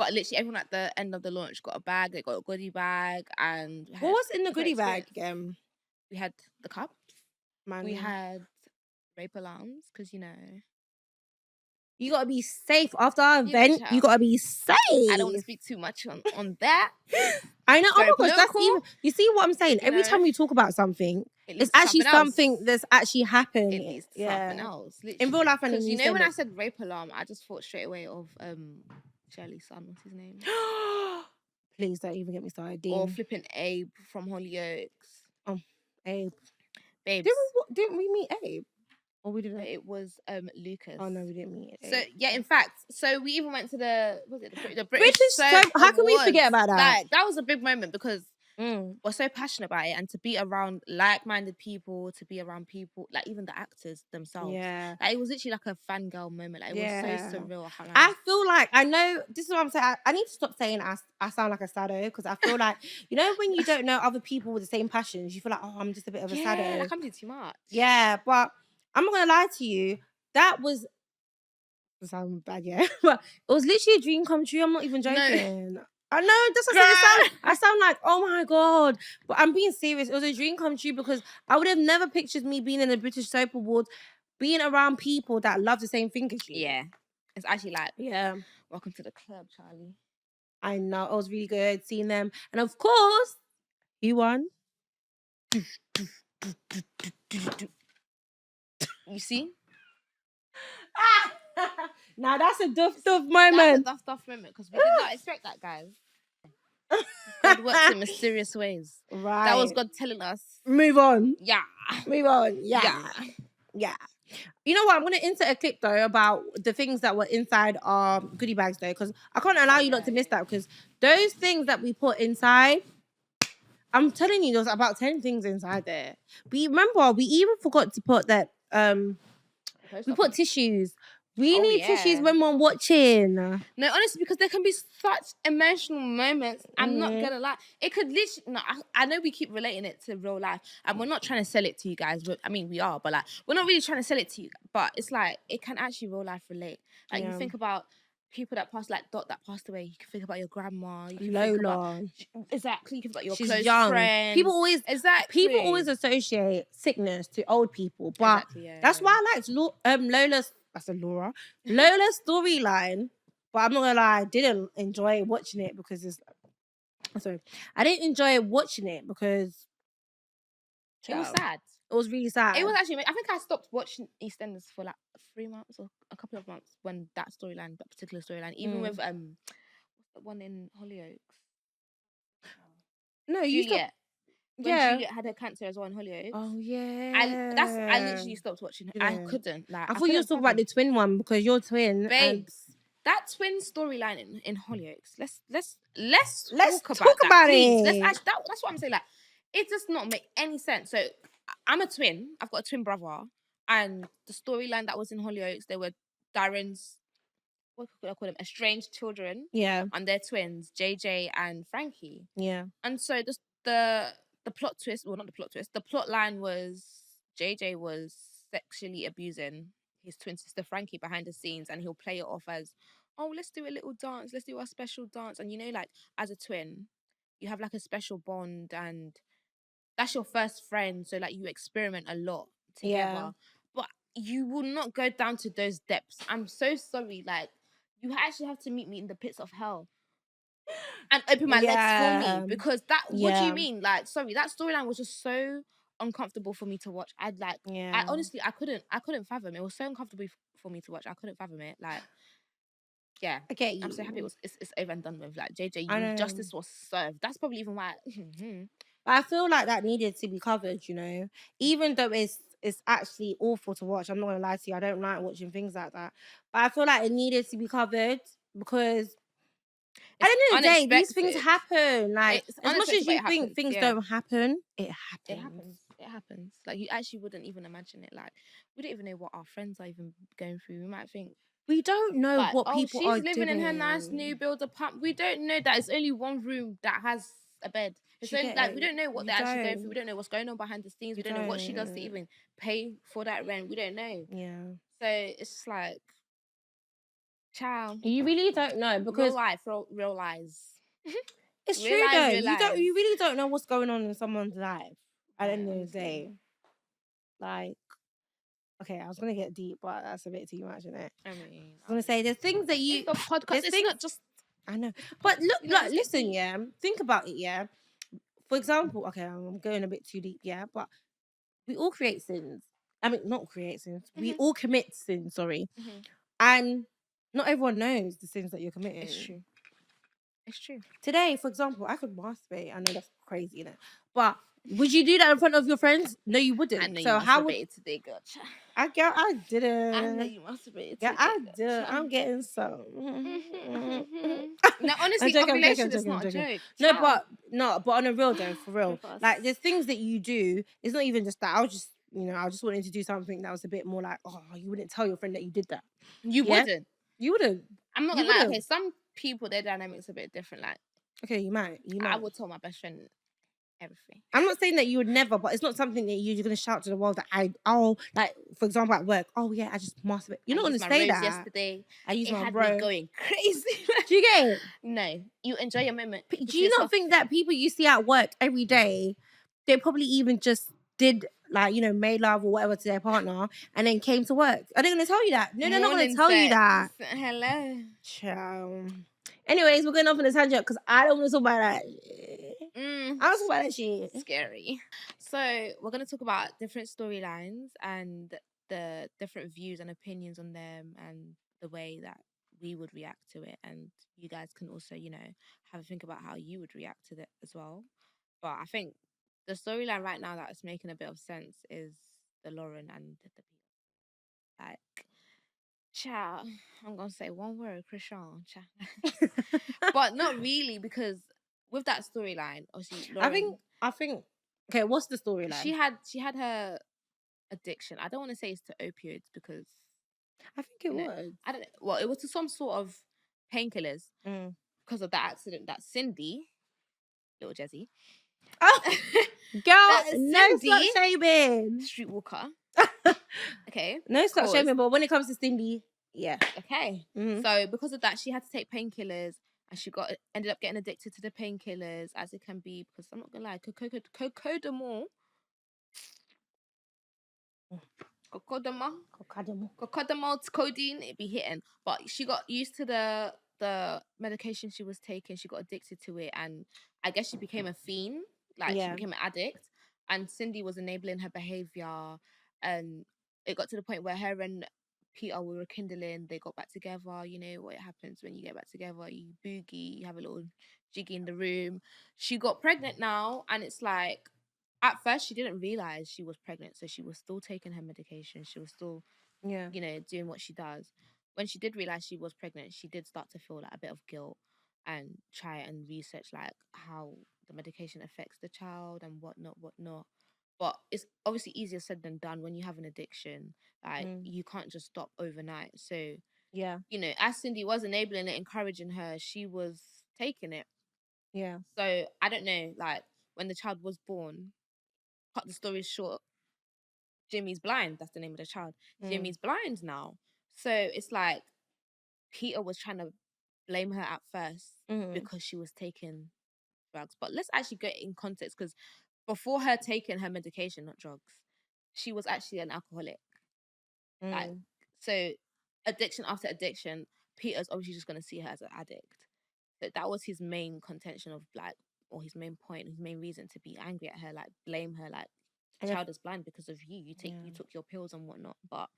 But literally everyone at the end of the launch got a bag. They got a goodie bag, and What was in the goodie bag again? We had the cups. We had rape alarms because you gotta be safe after our event. You gotta be safe. I don't want to speak too much on that. I know. Very oh my gosh, that's political, even. You see what I'm saying? Every time we talk about something, it's actually something that's actually happened. It leads to something else. Literally. In real life, and because when I said rape alarm, I just thought straight away of Shirley's son. What's his name? Please don't even get me started. Dean. Or flipping Abe from Hollyoaks. Oh, Abe. Babes. Didn't we meet Abe? Or we didn't? It was Lucas. Oh no, we didn't meet Abe. So yeah, in fact, we even went to the British Soap. How can we forget about that? Like, that was a big moment because we're so passionate about it, and to be around like-minded people, to be around people like even the actors themselves. Yeah, like, it was literally like a fangirl moment. Like, it was so surreal. I feel like I know this is what I'm saying. I need to stop saying I sound like a sado, because I feel like when you don't know other people with the same passions, you feel like, oh, I'm just a bit of a sado. Like, I'm doing too much. Yeah, but I'm not gonna lie to you. That was sound bad, yeah, but it was literally a dream come true. I'm not even joking. No. I know, that's what I sound like, oh my God. But I'm being serious. It was a dream come true because I would have never pictured me being in the British Soap Awards, being around people that love the same thing as you. Yeah. It's actually like, welcome to the club, Charlie. I know. It was really good seeing them. And of course, who won? You see? Now that's a duff moment. That's a duff moment because we did not expect that, guys. God works in mysterious ways. Right. That was God telling us. Move on. Yeah. Move on. Yeah. You know what? I'm going to insert a clip though about the things that were inside our goodie bags though, because I can't allow you not to miss that, because those things that we put inside, I'm telling you, there's about 10 things inside there. We remember, we even forgot to put that, we put tissues. We need tissues when we're watching. No, honestly, because there can be such emotional moments. I'm not gonna lie. It could literally. No, I know we keep relating it to real life, and we're not trying to sell it to you guys. I mean, we are, but like, we're not really trying to sell it to you. But it's like it can actually real life relate. Like, you think about people that passed, like Dot that passed away. You can think about your grandma. You can think about, exactly. You can think about your close friends. People always associate sickness to old people, but that's why I liked Lola's. I said Laura. Lola's storyline, but I'm not gonna lie, I didn't enjoy watching it because I didn't enjoy watching it because it was sad. It was really sad. It was actually. I think I stopped watching EastEnders for like 3 months or a couple of months when that particular storyline, even with what's the one in Hollyoaks? No, Juliet. When Juliet had her cancer as well in Hollyoaks. Oh yeah. I literally stopped watching it. I couldn't. Like, I thought you were talking about the twin one because you're twin. Babes. That twin storyline in Hollyoaks. Let's talk about please. it. That's what I'm saying. Like, it does not make any sense. So I'm a twin. I've got a twin brother, and the storyline that was in Hollyoaks, they were Darren's, what could I call them? Estranged children. Yeah. And their twins, JJ and Frankie. Yeah. And so the plot twist, well, not the plot twist, the plot line was JJ was sexually abusing his twin sister Frankie behind the scenes, and he'll play it off as, oh, let's do a little dance, let's do a special dance. And like, as a twin, you have like a special bond, and that's your first friend, so like you experiment a lot together. But you will not go down to those depths. I'm so sorry. Like, you actually have to meet me in the pits of hell and open my legs for me, because what do you mean? Like, sorry, that storyline was just so uncomfortable for me to watch. I honestly, I couldn't fathom. It was so uncomfortable for me to watch. I couldn't fathom it. Like, yeah. Okay. I'm so happy it's over and done with. Like, JJ, justice was served. That's probably even why. But I feel like that needed to be covered, even though it's actually awful to watch. I'm not gonna lie to you, I don't like watching things like that. But I feel like it needed to be covered because at the end of the day, these things happen. Like, as much as you think things don't happen, it happens. It happens. Like, you actually wouldn't even imagine it. Like, we don't even know what our friends are even going through. We might think, we don't know like, what people are doing. She's living in her nice new build apartment. We don't know that it's only one room that has a bed. It's only, like, we don't know what they're actually going through. We don't know what's going on behind the scenes. We don't know what she does to even pay for that rent. We don't know. Yeah. So it's just like, Ciao. You really don't know because Real life, real lies. it's Real true lies, though. real lies. You really don't know what's going on in someone's life at the Right, end of the honestly. day. Like, okay, I was gonna get deep, but that's a bit too much, isn't it? I mean, I was gonna say there's things that it's a podcast. there's It's things, not just. I know, but look, You know, like, let's get listen, deep. yeah. Think about it, yeah. For example, okay, I'm going a bit too deep, yeah, but we all create sins. I mean, not create sins. We all commit sins. Sorry, and not everyone knows the sins that you're committing. It's true. It's true. Today, for example, I could masturbate. I know that's crazy, you know, but would you do that in front of your friends? No, you wouldn't. I know So you how would masturbated today, girl. I didn't. I know you masturbated Yeah, today. I did. I'm getting some. No, honestly, ovulation is not a joke. No, but on a real though, for real. Focus. Like there's things that you do. It's not even just that. I just wanted to do something that was a bit more like, oh, you wouldn't tell your friend that you did that. You wouldn't. You wouldn't. I'm not gonna lie. Okay, some people their dynamics are a bit different. Like, okay, you might. I would tell my best friend everything. I'm not saying that you would never, but it's not something that you're gonna shout to the world that like for example at work. Oh yeah, I just masturbate. You're not gonna say that. Yesterday, I used my had bro me going crazy. Do you get it? No, you enjoy your moment. Do you not think that people you see at work every day, they probably even just did like made love or whatever to their partner and then came to work? Are they gonna tell you that? No, they're not gonna tell you that. Hello. Ciao. Anyways, we're going off on a tangent because I don't want to talk about that. I don't talk about that shit. Scary. So we're gonna talk about different storylines and the different views and opinions on them and the way that we would react to it, and you guys can also have a think about how you would react to it as well. But I think the storyline right now that is making a bit of sense is the Lauren and the people. Like, child, I'm gonna say one word, Christian. But not really, because with that storyline, obviously, Lauren, I think. Okay, what's the storyline? She had her addiction. I don't want to say it's to opioids because I think it was. I don't know. Well, it was to some sort of painkillers because of that accident that Cindy, little Jezzy. Oh, girl, no slut shaming. Streetwalker. Okay. No slut shaming, but when it comes to Cindy, yeah. Okay. So because of that, she had to take painkillers, and she ended up getting addicted to the painkillers, as it can be. Because I'm not gonna lie, cocodamol, codeine, it be hitting. But she got used to the medication she was taking. She got addicted to it, and I guess she became a fiend. Like she became an addict, and Cindy was enabling her behavior, and it got to the point where her and Peter were rekindling. They got back together. You know what happens when you get back together? You boogie, you have a little jiggy in the room. She got pregnant now, and it's like, at first she didn't realize she was pregnant, so she was still taking her medication. She was still, doing what she does. When she did realize she was pregnant, she did start to feel like a bit of guilt and try and research like how the medication affects the child and whatnot. But it's obviously easier said than done when you have an addiction. Like you can't just stop overnight. So as Cindy was enabling it, encouraging her, she was taking it. Yeah. So I don't know, like when the child was born, cut the story short, Jimmy's blind. That's the name of the child. Jimmy's blind now. So it's like Peter was trying to blame her at first because she was taking drugs. But let's actually get in context, because before her taking her medication, not drugs, she was actually an alcoholic. Like, so addiction after addiction, Peter's obviously just going to see her as an addict. So that was his main contention of like, or his main point, his main reason to be angry at her, like blame her, like child is blind because of you. You took your pills and whatnot. But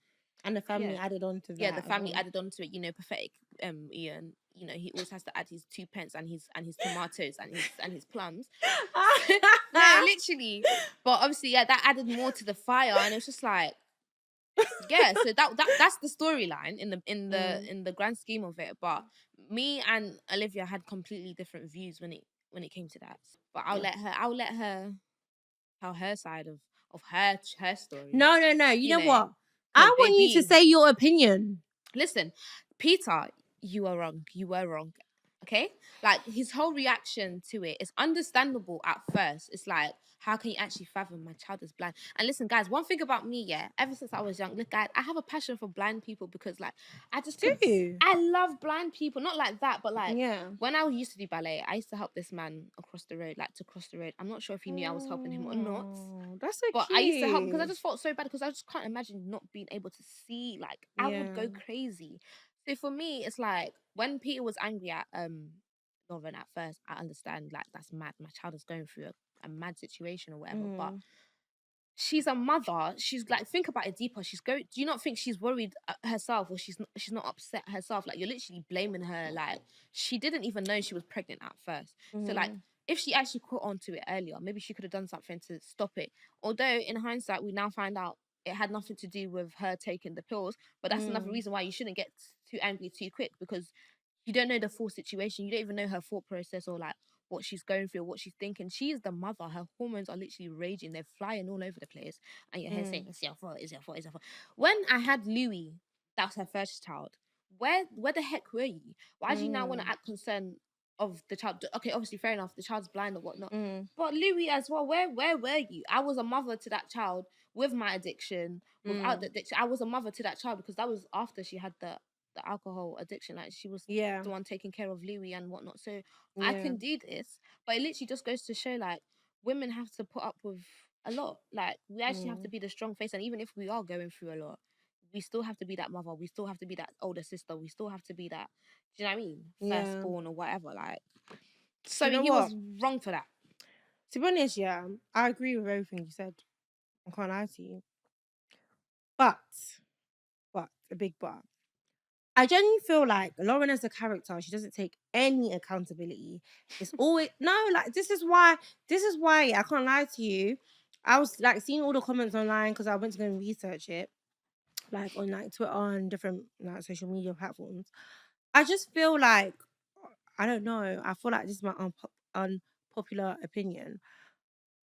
and the family added on to that. Yeah, the family added on to it. Pathetic Ian. He always has to add his 2 pence and his tomatoes and his plums. No, literally. But obviously, that added more to the fire, and it was just like, so that's the storyline in the grand scheme of it. But me and Olivia had completely different views when it came to that. But I'll let her tell her side of her story. No. You know what? I want you to say your opinion. Listen, Peter, you are wrong. You were wrong. Okay, like his whole reaction to it is understandable at first. It's like, how can you actually fathom my child is blind? And listen, guys, one thing about me, yeah, ever since I was young, look, guys, I have a passion for blind people because, like, I just Do could, you? I love blind people, not like that, but like Yeah. when I used to do ballet, I used to help this man across the road, like to cross the road. I'm not sure if he knew I was helping him or not. Oh, that's so But I used to help because I cute. just felt so bad because I just can't imagine not being able to see. Like I would Yeah. go crazy. So for me, it's like when Peter was angry at Lauren at first, I understand like that's mad. My child is going through a mad situation or whatever. But she's a mother. She's like, think about it deeper. She's going. Do you not think she's worried herself, or she's not upset herself? Like you're literally blaming her. Like she didn't even know she was pregnant at first. So like, if she actually caught on to it earlier, maybe she could have done something to stop it. Although in hindsight, we now find out it had nothing to do with her taking the pills. But that's another reason why you shouldn't get too angry too quick because you don't know the full situation. You don't even know her thought process or like what she's going through, what she's thinking. She is the mother. Her hormones are literally raging. They're flying all over the place. And you're here saying, it's your fault, it's your fault, it's your fault. When I had Louis, that was her first child. Where the heck were you? Why do you now want to act concerned of the child? Okay, obviously, fair enough. The child's blind or whatnot. But Louis as well, where were you? I was a mother to that child with my addiction, without the addiction. I was a mother to that child because that was after she had the alcohol addiction. Like she was Yeah. the one taking care of Louis and whatnot. So I Yeah. can do this, but it literally just goes to show like women have to put up with a lot. Like we actually have to be the strong face, and even if we are going through a lot, we still have to be that mother. We still have to be that older sister. We still have to be that. Do you know what I mean? Yeah. Firstborn or whatever. Like, Do so you know he what? was wrong for that. To be honest, yeah, I agree with everything you said. I can't lie to you. But, a big but. I genuinely feel like Lauren as a character, she doesn't take any accountability. It's always no, like this is why I can't lie to you. I was like seeing all the comments online because I went to go and research it, like on like Twitter and different like social media platforms. I just feel like I don't know. I feel like this is my unpopular opinion.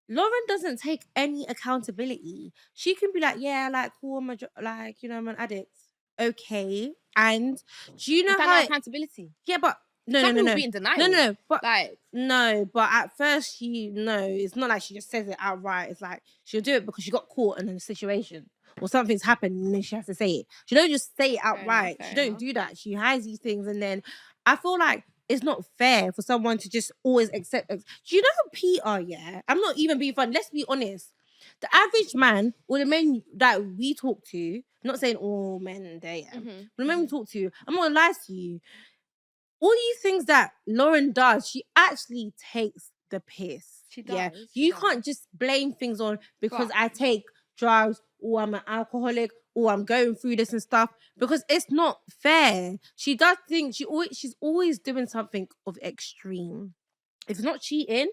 Lauren doesn't take any accountability. She can be like, yeah, like, cool, like, I'm an addict. Okay. And do you Is know that how not it, accountability? yeah, but no, no, Some no, people no. be in No, denial. no, no. But Like, no, but at first it's not like she just says it outright. It's like she'll do it because she got caught in a situation or something's happened and then she has to say it. She don't just say it outright. fair She don't enough. do that. She hides these things and then I feel like it's not fair for someone to just always accept. Do you know who Peter? Yeah, I'm not even being funny. Let's be honest. The average man or the men that we talk to, not saying all men there, yeah, but the men we talk to, I'm not gonna lie to you. All these things that Lauren does, she actually takes the piss. She Yeah, does. you can't just blame things on because But I take drugs or I'm an alcoholic or I'm going through this and stuff because it's not fair. She does things. She's always doing something of extreme. If it's not cheating,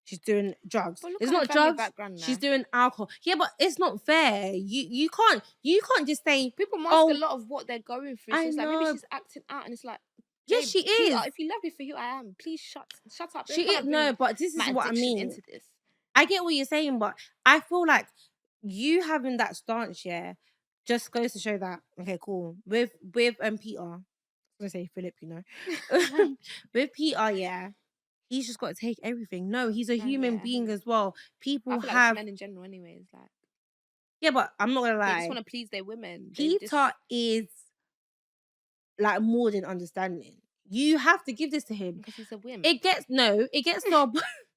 she's doing drugs. look It's at her not family drugs. background She's now. doing alcohol. Yeah, but it's not fair. You can't just say People mask a oh lot of what they're going through. So I it's like maybe know. she's acting out, and it's like, Yes, babe, she Peter, is. if you love me for who I am, please shut up. Don't She come is and no, bring but this is my what I addiction mean. into this. I get what you're saying, but I feel like you having that stance, yeah, just goes to show that okay, cool. With Peter, I was gonna say Philip, with Peter, yeah, he's just got to take everything. No, he's a human Yeah, being as well. I People feel like that's have men in general, anyways. Like yeah, but I'm not gonna they just lie. want to please their women. They just Peter is like more than understanding. You have to give this to him. because he's a wimp. It gets to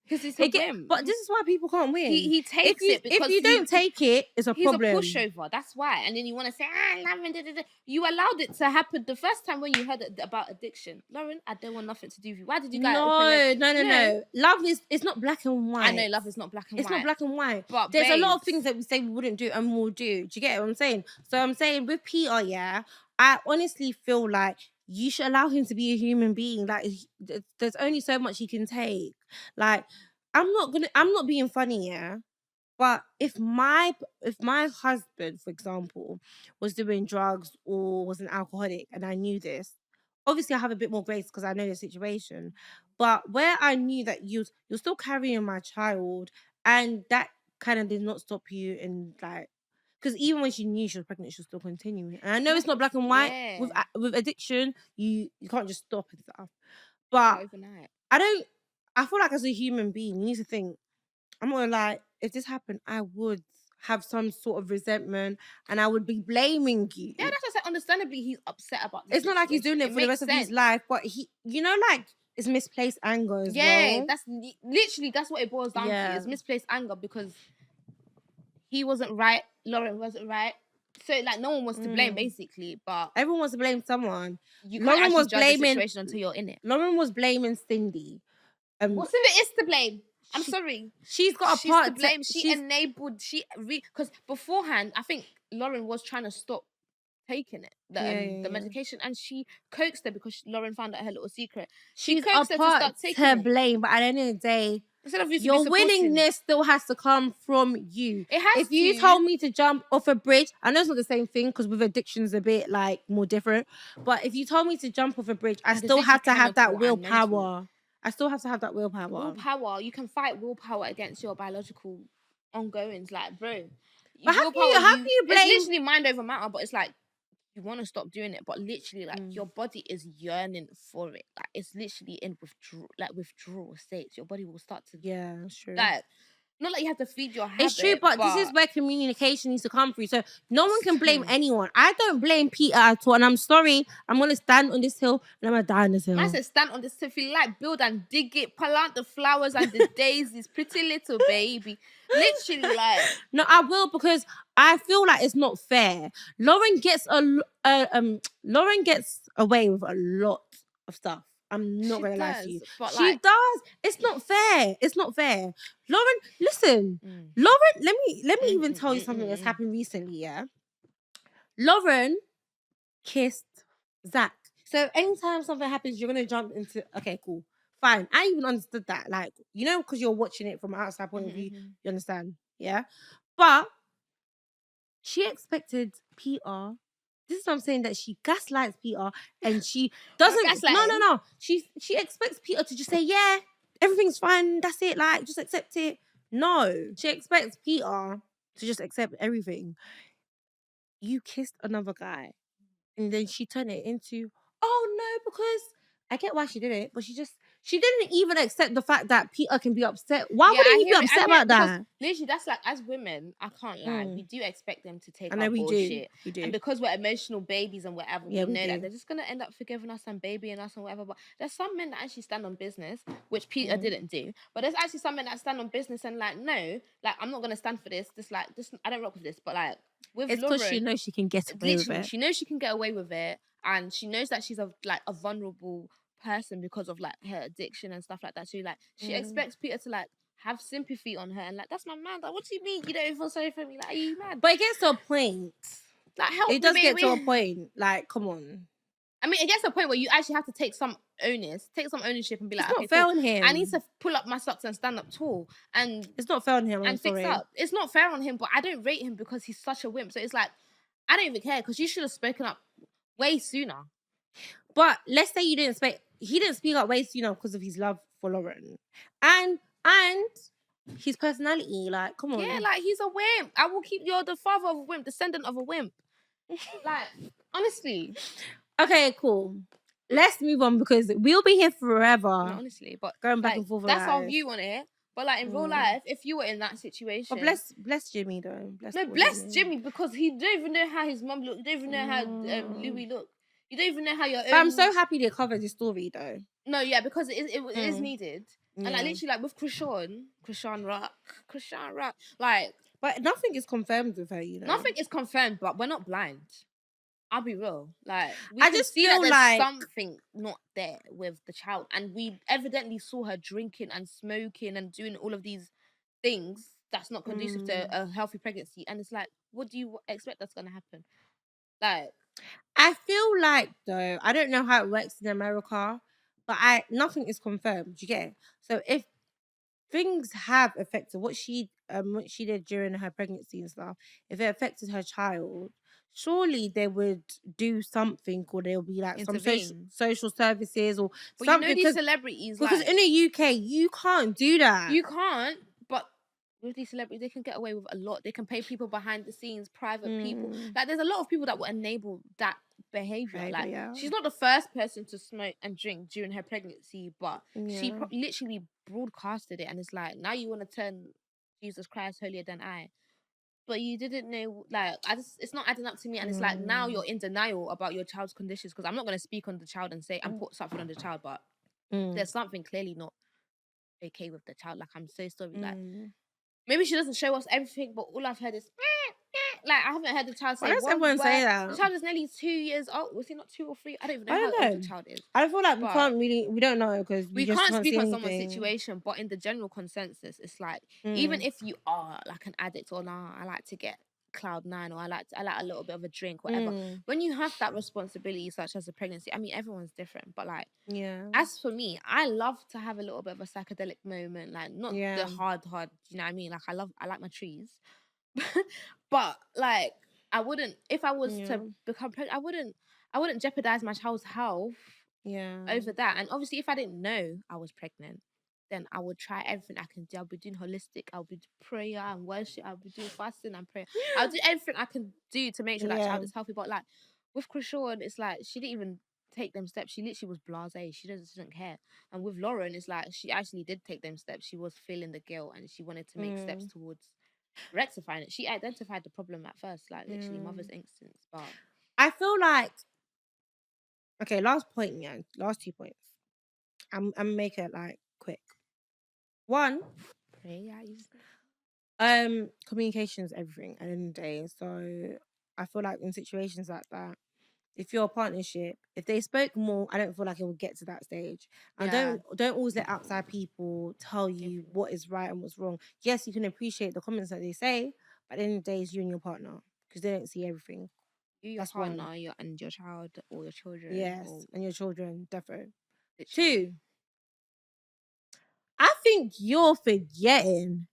Because he's a wimp. but this is why people can't win. He takes it because if you don't take it, it's a he's problem. a pushover. That's why. And then you want to say, Lauren, da, da, da. You allowed it to happen the first time when you heard about addiction. Lauren, I don't want nothing to do with you. Why did you guys No. Love is it's not black and white. I know love is not black and it's white. not black and white. But there's a lot of babes, things that we say we wouldn't do and we'll do. Do you get what I'm saying? So I'm saying with Peter, yeah, I honestly feel like you should allow him to be a human being. Like there's only so much he can take. Like I'm not being funny, yeah. But if my husband, for example, was doing drugs or was an alcoholic and I knew this, obviously I have a bit more grace because I know the situation. But where I knew that you're still carrying my child and that kind of did not stop you in like because even when she knew she was pregnant, she was still continuing. And I know it's not black and white yeah. with addiction. You can't just stop and stuff. But overnight. I feel like as a human being, you need to think, I'm gonna lie, if this happened, I would have some sort of resentment and I would be blaming you. Yeah, that's what I said. Understandably, he's upset about this. It's not like he's doing it for the rest of his life, but he, like, it's misplaced anger as well. Yeah, that's literally, that's what it boils down to. It's misplaced anger because he wasn't right, Lauren wasn't right. So, like, no one wants to blame, basically, but... Everyone wants to blame someone. You can't actually judge the situation until you're in it. Lauren was blaming Cindy. Well, Cindy is to blame. I'm sorry. She's got a part to blame. She enabled... Because beforehand, I think Lauren was trying to stop taking it, the medication, and she coaxed her because Lauren found out her little secret. She coaxed her to start taking it. Blame, but at the end of the day, instead of your willingness still has to come from you. It has if you told me to jump off a bridge, I know it's not the same thing because with addictions a bit like more different, but if you told me to jump off a bridge, I still have to have that willpower. I still have to have that willpower. Willpower. You can fight willpower against your biological ongoings, like, bro. But how can you blame? It's literally mind over matter, but it's like, you want to stop doing it, but literally, like, your body is yearning for it. Like, it's literally in withdrawal states. Your body will start to... Yeah, that's true. Like, not like you have to feed your habit. It's true, but this is where communication needs to come through. So no one can blame anyone. I don't blame Peter at all, and I'm sorry. I'm going to stand on this hill, and I'm going to die on this hill. I said stand on this hill. If you like, build and dig it. Plant the flowers and the daisies. Pretty little baby. Literally, like... No, I will, because I feel like it's not fair. Lauren gets away with a lot of stuff. I'm not going to lie to you. She does. It's not fair. It's not fair. Lauren, listen. Lauren, let me even tell you something that's happened recently, yeah? Lauren kissed Zach. So anytime something happens, you're going to jump into... Okay, cool. Fine. I even understood that. Like, you know, because you're watching it from an outside point of view, you understand? Yeah? But she expected Peter... This is what I'm saying, that she gaslights Peter and she doesn't... No. She expects Peter to just say, yeah, everything's fine, that's it, like, just accept it. No. She expects Peter to just accept everything. You kissed another guy and then she turned it into, oh no, because... I get why she did it, but she didn't even accept the fact that Peter can be upset. Why wouldn't you be upset about that? Literally, that's like, as women, I can't lie, we do expect them to take our bullshit. We do. And because we're emotional babies and whatever, we know that they're just going to end up forgiving us and babying us and whatever. But there's some men that actually stand on business, which Peter didn't do. But there's actually some men that stand on business and like, no, like, I'm not going to stand for this. I don't rock with this. But like, with Lauren... It's because she knows she can get away with it. She knows she can get away with it. And she knows that she's a vulnerable person because of like her addiction and stuff like that. So like she expects Peter to like have sympathy on her and like, that's my man. Like, what do you mean you don't feel sorry for me? Like, are you mad? But it gets to a point. Like, help me, it does get to a point. Like, come on. I mean, it gets to a point where you actually have to take some ownership and be like, it's not fair on him. I need to pull up my socks and stand up tall. And it's not fair on him. And fix up. It's not fair on him, but I don't rate him because he's such a wimp. So it's like, I don't even care because you should have spoken up way sooner. But let's say he didn't speak up way sooner because of his love for Lauren. And his personality, like, come on. Yeah, like, he's a wimp. You're the father of a wimp, descendant of a wimp. Like, honestly. Okay, cool. Let's move on because we'll be here forever. No, honestly, but going back and forth. That's our view on it. But like in real life, if you were in that situation, but bless Jimmy though. Bless Jimmy because he don't even know how his mum looked. You don't even know how Louis looked. You don't even know how your own... But I'm so happy they covered this story though. No, yeah, because it is needed. Yeah. And like literally, like with Krishan Rock, like, but nothing is confirmed with her, you know. Nothing is confirmed, but we're not blind. I'll be real. Like, I just feel like something not there with the child, and we evidently saw her drinking and smoking and doing all of these things that's not conducive to a healthy pregnancy. And it's like, what do you expect that's gonna happen? Like, I feel like though, I don't know how it works in America, but nothing is confirmed. You get it? So if things have affected what she did during her pregnancy and stuff, if it affected her child, surely they would do something, or there'll be like intervene. Some social services or but something. You know, these celebrities, because in the UK you can't do that. You can't, but with these celebrities, they can get away with a lot. They can pay people behind the scenes, private people. Like, there's a lot of people that will enable that behavior. Like, yeah. she's not the first person to smoke and drink during her pregnancy, but she Yeah. literally broadcasted it, and it's like, now you want to turn Jesus Christ holier than I. But you didn't know, like, it's not adding up to me. And it's like, now you're in denial about your child's conditions, because I'm not going to speak on the child and say and put something on the child, but there's something clearly not okay with the child. Like, I'm so sorry. Like, maybe she doesn't show us everything, but all I've heard is like, I haven't heard the child say Why does one everyone word. say that? The child is nearly 2 years old. Was he not 2 or 3? I don't even know I how don't old know. the child is. I feel like we don't know because We just can't speak see on someone's anything. situation, but in the general consensus, it's like, even if you are like an addict, or nah, I like to get cloud 9, or I like a little bit of a drink, whatever. When you have that responsibility, such as a pregnancy, I mean, everyone's different, but like, as for me, I love to have a little bit of a psychedelic moment, like, not the hard, you know what I mean? Like, I like my trees, but like, I wouldn't, if I was to become pregnant, I wouldn't jeopardize my child's health over that. And obviously, if I didn't know I was pregnant, then I would try everything I can do. I'll be doing holistic, I'll be doing prayer and worship, I'll be doing fasting and prayer. I'll do everything I can do to make sure that child is healthy. But like, with Krishawn, it's like, she didn't even take them steps. She literally was blasé. She doesn't care. And with Lauren, it's like, she actually did take them steps. She was feeling the guilt, and she wanted to make steps towards rectifying it. She identified the problem at first, like, literally mother's instincts. But I feel like, okay, last 2 points. I'm make it like quick. One, communication is everything at the end of the day. So I feel like in situations like that, if you're a partnership, if they spoke more, I don't feel like it would get to that stage. And don't always let outside people tell you what is right and what's wrong. Yes, you can appreciate the comments that they say, but at the end of the day, it's you and your partner, because they don't see everything. Your partner, and your child, or your children. Yes, and your children, definitely. 2, I think you're forgetting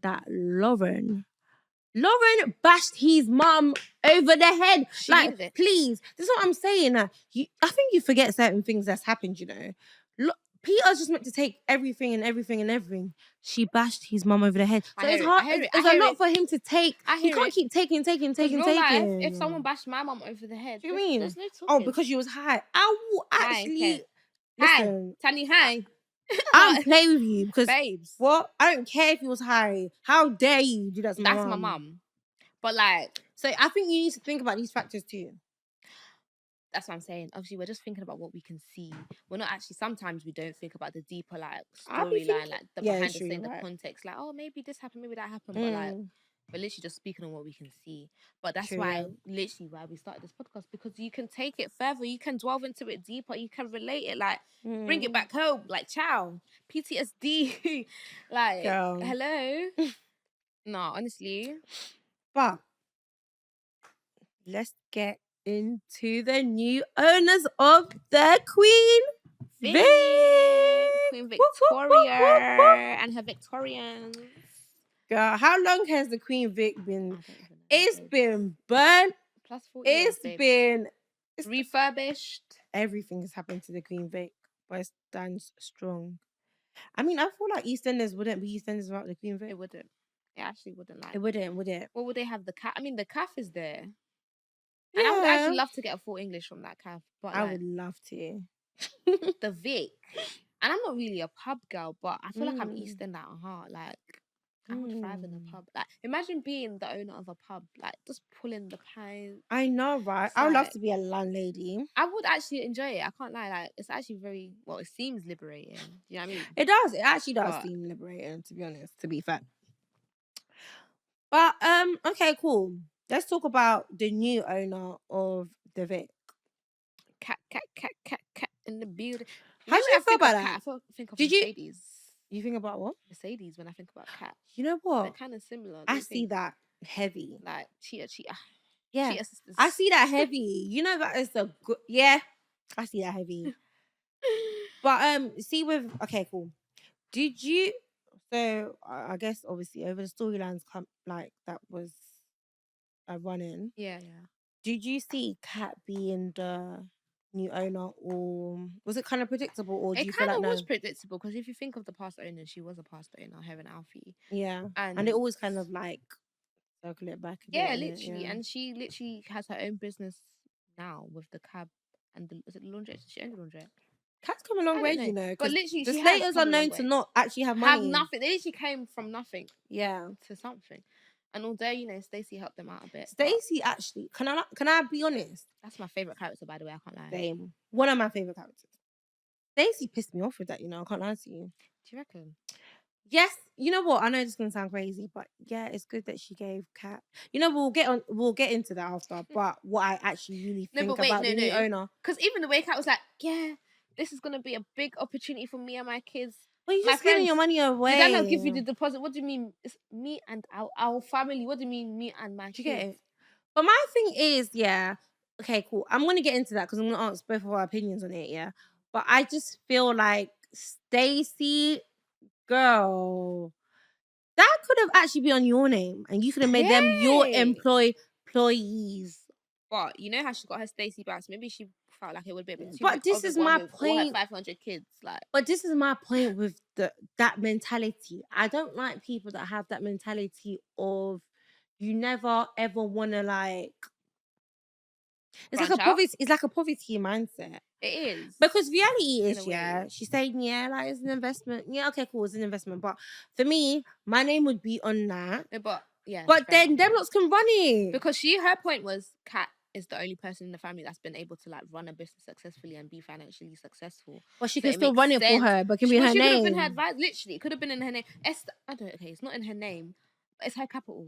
that Lauren bashed his mum over the head. Please, this is what I'm saying. I think you forget certain things that's happened, you know. Peter's just meant to take everything and everything and everything. She bashed his mum over the head. So it's hard. It's a lot for him to take. He can't keep taking. Life, if someone bashed my mum over the head, what do you mean? There's no talking. Oh, because you was high. I will actually listen. Tanya, hi. I'm playing with you because babes. What? I don't care if he was high. How dare you do that to my mum? That's my mum. But like, so I think you need to think about these factors too. That's what I'm saying. Obviously, we're just thinking about what we can see. We're not actually. Sometimes we don't think about the deeper, like, storyline, like the behind the scene, the context. Like, oh, maybe this happened, maybe that happened. But like, we're literally just speaking on what we can see. But that's why we started this podcast, because you can take it further. You can delve into it deeper. You can relate it. Like, bring it back home. Like, ciao, PTSD. Like, hello. No, honestly. But let's get into the new owners of the Queen Vic. Queen Victoria and her Victorians. Girl, how long has the Queen Vic been? It's been burnt. Plus 40 It's been refurbished. Everything has happened to the Queen Vic, but it stands strong. I mean, I feel like EastEnders wouldn't be EastEnders without the Queen Vic. It wouldn't. It actually wouldn't. Like, it wouldn't, would it? What would they have? The calf? I mean, the calf is there. And I would actually love to get a full English from that calf. But I would love to. The Vic. And I'm not really a pub girl, but I feel like I'm Eastern at heart. Like, I would thrive in a pub. Like, imagine being the owner of a pub, like, just pulling the pints. I know, right? I would love to be a landlady. I would actually enjoy it. I can't lie. Like, it's actually very, well, it seems liberating. You know what I mean? It does. It actually does seem liberating, to be honest, to be fair. But, okay, cool. Let's talk about the new owner of the Vic. Cat in the building. How do you feel about that? I think of Mercedes. You think about what? Mercedes when I think about cat. You know what? They're kind of similar. I see that heavy. Like, cheetah. Yeah. Cheetah sisters. I see that heavy. You know that is a good... Yeah. I see that heavy. But, see with... Okay, cool. Did you... So, I guess, obviously, over the storylines that was running. Yeah. Did you see Kat being the new owner, or was it kind of predictable, or do you feel like it was predictable, because if you think of the past owner, she was a past owner, her and Alfie. Yeah, and it always kind of like circle it back. Yeah, literally, and she literally has her own business now with the cab and is it the laundrette? She owned the laundrette. Kat's come a long I way, don't you know. know. But 'Cause literally, the she has Slaters are come a long known to way. not actually have Have money. nothing. They literally came from nothing Yeah. to something. And although, you know, Stacey helped them out a bit. Stacey actually, can I be honest? That's my favourite character, by the way. I can't lie. Same. One of my favourite characters. Stacey pissed me off with that, you know. I can't lie to you. Do you reckon? Yes, you know what? I know this is gonna sound crazy, but yeah, it's good that she gave Kat. You know, we'll get into that after. But what I actually really think about the new owner, because even the way Kat was like, yeah, this is gonna be a big opportunity for me and my kids. well, you're just giving your money away. Did I not give you the deposit? What do you mean? It's me and our family. What do you mean, me and my kids? Do you get it? But my thing is, yeah, okay, cool. I'm gonna get into that because I'm gonna ask both of our opinions on it, yeah. But I just feel like Stacey, girl, that could have actually been on your name, and you could have made them your employees. But you know how she got her Stacey back. So maybe she felt like it would be a bit too but much this is my point. All her 500 kids, like. But this is my point with that mentality. I don't like people that have that mentality of you never ever want to like. It's like a poverty mindset. It is. Because reality is, yeah, she's saying, yeah, like it's an investment. Yeah, okay, cool, it's an investment. But for me, my name would be on that. No, but yeah. But then them lots can run it. Because her point was Kat is the only person in the family that's been able to like run a business successfully and be financially successful. Well, she can still run it for her, but can be her name. She could have been her advice. Literally, it could have been in her name. Okay, it's not in her name. It's her capital.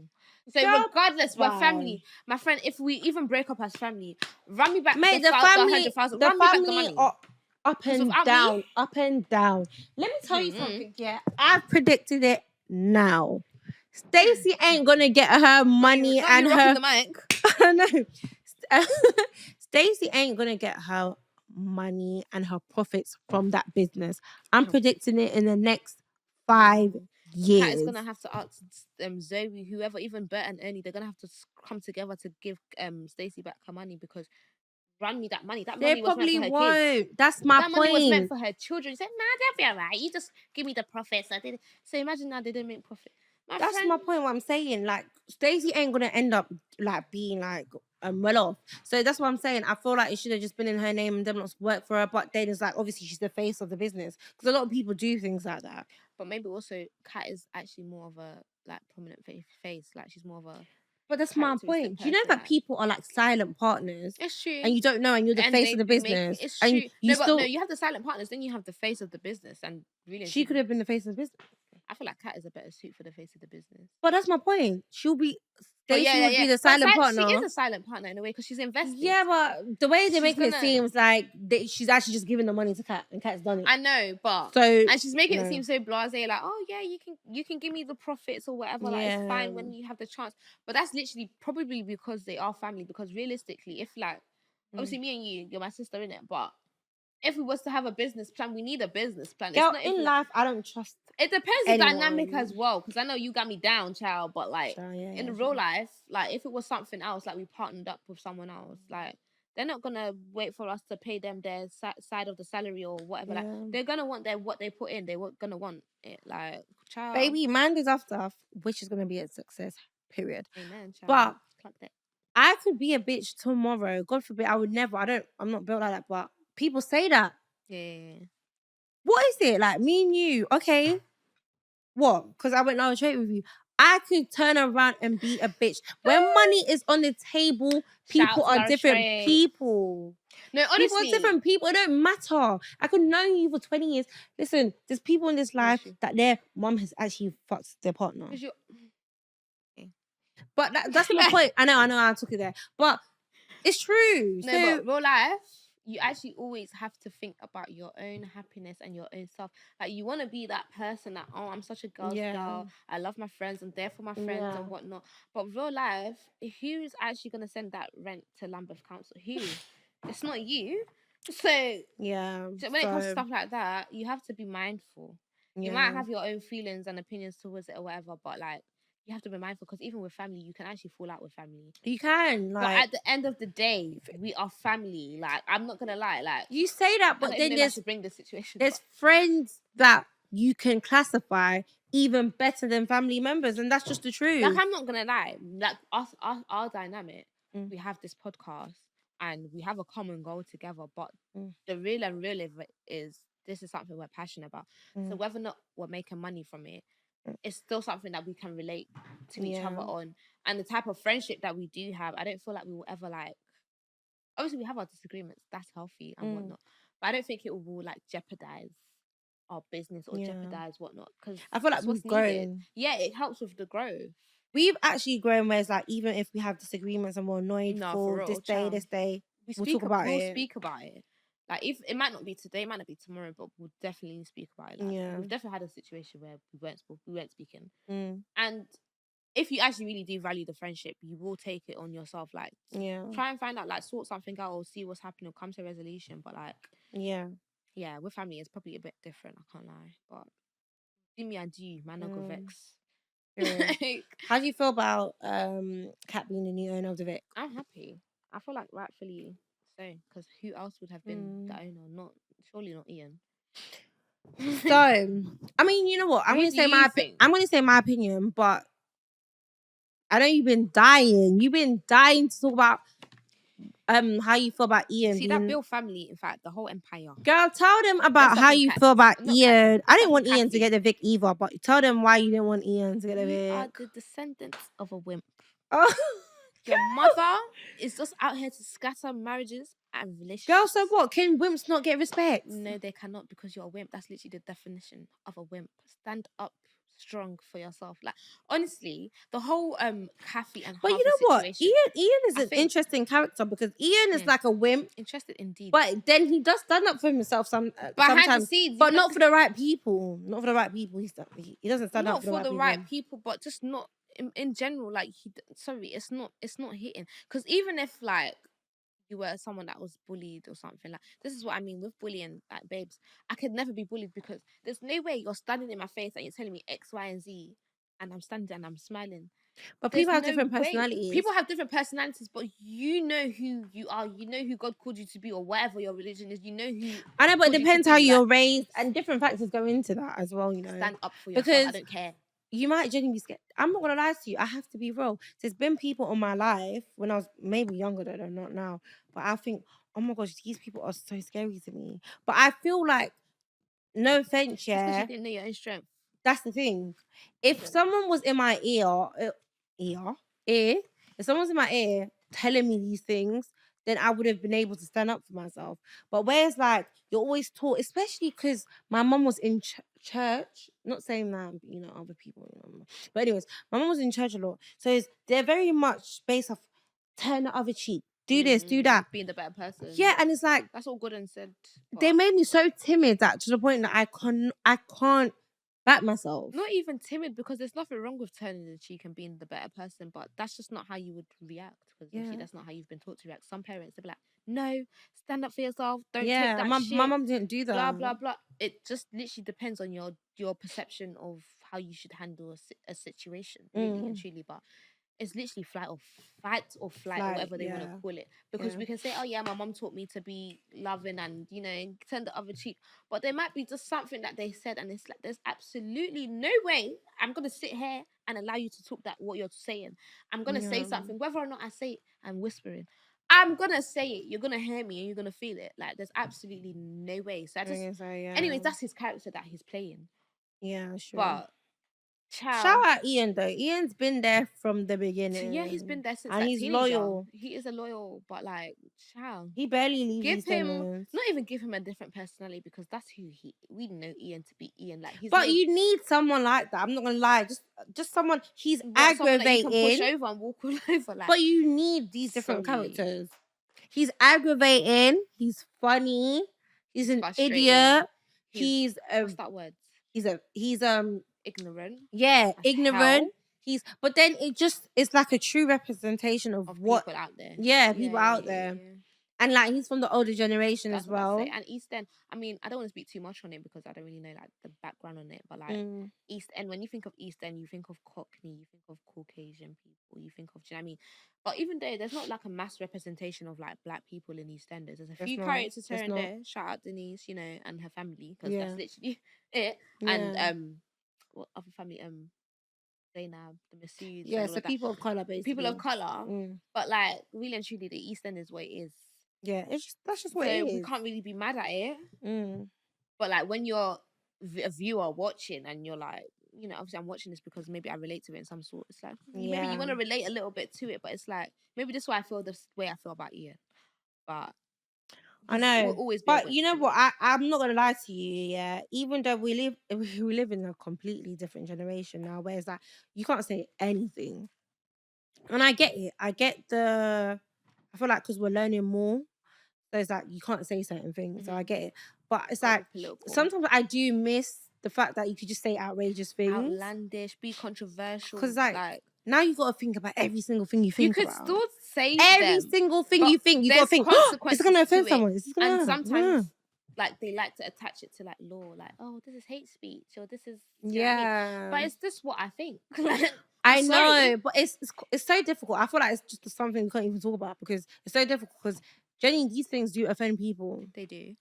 So regardless, we're family. My friend, if we even break up as family, run me back Mate, the 100,000. The family are up and down. Let me tell you something, yeah. I've predicted it now. Stacey ain't gonna get her money and her the mic. No. Stacey ain't gonna get her money and her profits from that business. I'm predicting it in the next 5 years. Kat is gonna have to ask Zoe, whoever, even Bert and Ernie, they're gonna have to come together to give Stacey back her money because run me that money. That money was meant for her kids. That's my point. That money was meant for her children. She said, nah, they'll be alright. You just give me the profits. So imagine now they didn't make profit. That's my point. What I'm saying, like Stacey ain't gonna end up like being like well off. So that's what I'm saying. I feel like it should have just been in her name and them not work for her. But then it's like obviously she's the face of the business because a lot of people do things like that. But maybe also Kat is actually more of a like prominent face. Like she's more of a. But that's my point. Do you know that people are like silent partners? It's true. And you don't know, and you're the face of the business. It's true. You have the silent partners, then you have the face of the business, and really, she could have been the face of the business. I feel like Kat is a better suit for the face of the business. But that's my point. She'll be. Stacey would be the silent partner. She is a silent partner in a way because she's invested. Yeah, but the way they make it seems like she's actually just giving the money to Kat, and Kat's done it. I know, but and she's making it seem so blasé, like, oh yeah, you can give me the profits or whatever. Like it's fine when you have the chance. But that's literally probably because they are family. Because realistically, if like obviously me and you're my sister, innit? But if we was to have a business plan, we need a business plan. Girl, in life, I don't trust. It depends the dynamic as well, because I know you got me down, child. But like in real life, like if it was something else, like we partnered up with someone else, like they're not gonna wait for us to pay them their side of the salary or whatever. Like they're gonna want what they put in. They're gonna want it, like child. Baby, Mind the Duff Duff, which is gonna be a success. Period. Amen. Child. But I could be a bitch tomorrow. God forbid. I would never. I'm not built like that. But people say that. Yeah. What is it? Like me and you, okay? What? Because I went on a trade with you. I could turn around and be a bitch. When money is on the table, people are different people. No, honestly. People are different people. It don't matter. I could know you for 20 years. Listen, there's people in this life that their mum has actually fucked their partner. But that's my point. I know, I took it there. But it's true. No, but real life, you actually always have to think about your own happiness and your own self. Like you want to be that person that, oh, I'm such a girl. I love my friends. I'm there for my friends and whatnot. But real life, who's actually going to send that rent to Lambeth Council? Who? It's not you. So when it comes to stuff like that, you have to be mindful. You might have your own feelings and opinions towards it or whatever, but like, you have to be mindful because even with family, you can actually fall out with family. You can, like, but at the end of the day, we are family. Like, I'm not gonna lie. Like, you say that, but then bring the situation. There's friends that you can classify even better than family members, and that's just the truth. Like, I'm not gonna lie. Like our dynamic, we have this podcast. and we have a common goal together. But Mm. the real and real of it is this is something we're passionate about. So Mm. whether or not we're making money from it, Mm. it's still something that we can relate to each Yeah. other on. And the type of friendship that we do have, I don't feel like we will ever like. Obviously, we have our disagreements. That's healthy and whatnot. But I don't think it will like jeopardize our business or Yeah. jeopardize whatnot, because I feel like it's what's we've needed. grown. Yeah, it helps with the growth. We've actually grown where it's like, even if we have disagreements and we're annoyed No, for for real, this child. day, We'll we'll speak about it. Like, if it might not be today, it might not be tomorrow, but we'll definitely speak about it. Like, Yeah. we've definitely had a situation where we weren't speaking. Mm. And if you actually really do value the friendship, you will take it on yourself. Like, Yeah. try and find out, like, sort something out or see what's happening or come to a resolution. But like, Yeah. with family, it's probably a bit different. I can't lie. But do me and you, man, I go vex. Yeah. How do you feel about Kat being the new owner of the Vic? I'm happy. I feel like rightfully so, because who else would have been the owner? Surely not Ian. So, I mean, you know what? I'm Who gonna do say you think? I'm gonna say my opinion, but I know you've been dying. You've been dying to talk about how you feel about Ian See, being. that Bill family, in fact, the whole empire. Girl, tell them Let's about stop how from you Kat. feel about Not Ian. Kathy. I Let's didn't stop from want Ian to Kathy. get the Vic either, but tell them why you didn't want Ian to get the You Vic. are the descendants of a wimp. Oh. Your mother is just out here to scatter marriages and relationships. Girl, so what? Can wimps not get respect? No, they cannot, because you're a wimp. That's literally the definition of a wimp. Stand up strong for yourself. Like, honestly, the whole Kathy and But Harvey you know what? situation. Ian is an interesting character, because Ian is like a wimp. Interested indeed. But then he does stand up for himself behind sometimes. the scenes, But not for the right people. Not for the right people. He doesn't stand up not for the right people. but just not in general. Like, it's not hitting. Because even if like you were someone that was bullied or something, like, this is what I mean with bullying, like, babes, I could never be bullied, because there's no way you're standing in my face and you're telling me X, Y, and Z, and I'm standing and I'm smiling. But people have different personalities. People have different personalities, but you know who you are. You know who God called you to be, or whatever your religion is. You know who. I know, but it depends how you're raised, and different factors go into that as well. You know, stand up for yourself. I don't care. You might genuinely be scared. I'm not gonna lie to you. I have to be real. There's been people in my life when I was maybe younger, though, not now. But I think, oh my gosh, these people are so scary to me. But I feel like, no offense, yeah. Because you didn't know your own strength. That's the thing. If someone was in my if someone's in my ear telling me these things, then I would have been able to stand up for myself. But whereas, like, you're always taught, especially because my mum was in church, not saying that, you know, other people, you know, but anyways, my mum was in church a lot. So they're very much based off, turn the other cheek, do this, do that. Being the better person. Yeah, and it's like, that's all good and said. They made me so timid that to the point that I can't back myself. Not even timid, because there's nothing wrong with turning the cheek and being the better person, but that's just not how you would react, because that's not how you've been taught to react. Some parents, they'll be like, no, stand up for yourself, don't take that shit. My mum didn't do that. Blah blah blah. It just literally depends on your perception of how you should handle a situation, really and truly. But it's literally fight or flight, or whatever they want to call it. Because we can say, oh yeah, my mom taught me to be loving and, you know, turn the other cheek. But there might be just something that they said, and it's like, there's absolutely no way I'm going to sit here and allow you to talk what you're saying. I'm going to say something, whether or not I say it, I'm whispering. I'm going to say it. You're going to hear me and you're going to feel it. Like, there's absolutely no way. So anyways, that's his character that he's playing. Yeah, sure. But shout out Ian, though. Ian's been there from the beginning. Yeah, he's been there since. And he's loyal. He is a loyal, but like, he barely leaves Eastenders. Not even give him a different personality, because that's who we know Ian to be. Ian, like, but you need someone like that. I'm not gonna lie, just someone. He's aggravating. Someone that you can push over and walk all over. Like, but you need these different characters. He's aggravating. He's funny. He's an idiot. He's what's that word? He's ignorant. Yeah, ignorant. But then it's like a true representation of what people out there. Yeah, people out there. Yeah. And like, he's from the older generation as well. And East End, I mean, I don't want to speak too much on it because I don't really know like the background on it. But like East End, when you think of East End, you think of Cockney, you think of Caucasian people, you think of, do you know what I mean? But even though there's not like a mass representation of like black people in Eastenders, there's a few characters here and there. Shout out Denise, you know, and her family, because that's literally it. Yeah. And what other family? Zainab, the Masouds. Yeah, so people of colour, basically. People of colour. But like, really and truly, the East End is what it is. Yeah, that's just what So it we is. can't really be mad at it. Mm. But like when you're a viewer watching and you're like, obviously I'm watching this because maybe I relate to it in some sort. It's like maybe you want to relate a little bit to it, but it's like maybe this is why I feel this way I feel about Ian. But I will know, always be but you know what? I'm not gonna lie to you. Yeah, even though we live in a completely different generation now, where it's like you can't say anything, and I get it. I feel like because we're learning more, so it's like you can't say certain things. So I get it, but it's like sometimes I do miss the fact that you could just say outrageous things, outlandish, be controversial. Because like now you got to think about every single thing you think about. You could still say every single thing you think. You got to think, oh, it's gonna offend someone. And sometimes like they like to attach it to like law, like, oh, this is hate speech or this is but it's just what I think. I know, but it's so difficult. I feel like it's just something we can't even talk about because it's so difficult. Because generally, these things do offend people. They do,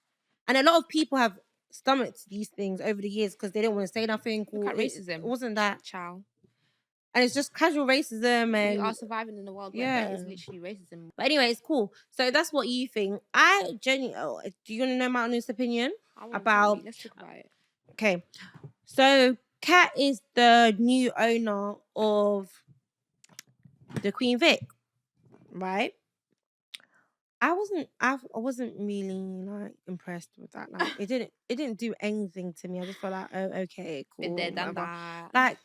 and a lot of people have stomached these things over the years because they don't want to say nothing. Look at racism. It wasn't that. Ciao. And it's just casual racism, and we are surviving in a world where there is literally racism. But anyway, it's cool. So that's what you think. I genuinely. Do you want to know my honest opinion about? Let's talk about it. Okay, so Kat is the new owner of the Queen Vic, right? I wasn't really like impressed with that. Like it didn't do anything to me. I just felt like, oh, okay, cool. Like,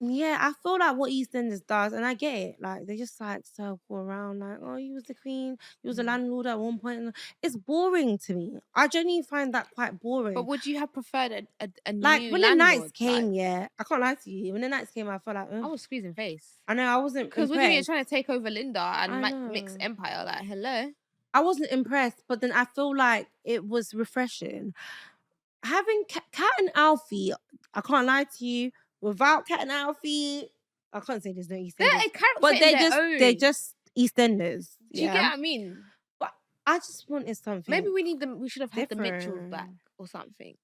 yeah, I feel like what Eastenders does, and I get it. Like they just like circle around, like, oh, you was the queen, you was a landlord at one point. It's boring to me. I genuinely find that quite boring. But would you have preferred a new like when landlord? the nights came? Yeah, I can't lie to you. When the nights came, I felt like I was squeezing face. I know I wasn't because what do you mean trying to take over Linda and mix empire? Like, hello. I wasn't impressed, but then I feel like it was refreshing. Having Kat and Alfie, I can't lie to you. Without Kat and Alfie, I can't say there's no Eastenders, but they're just Eastenders. Do you get what I mean? But I just wanted something. Maybe we should have had the Mitchells back or something.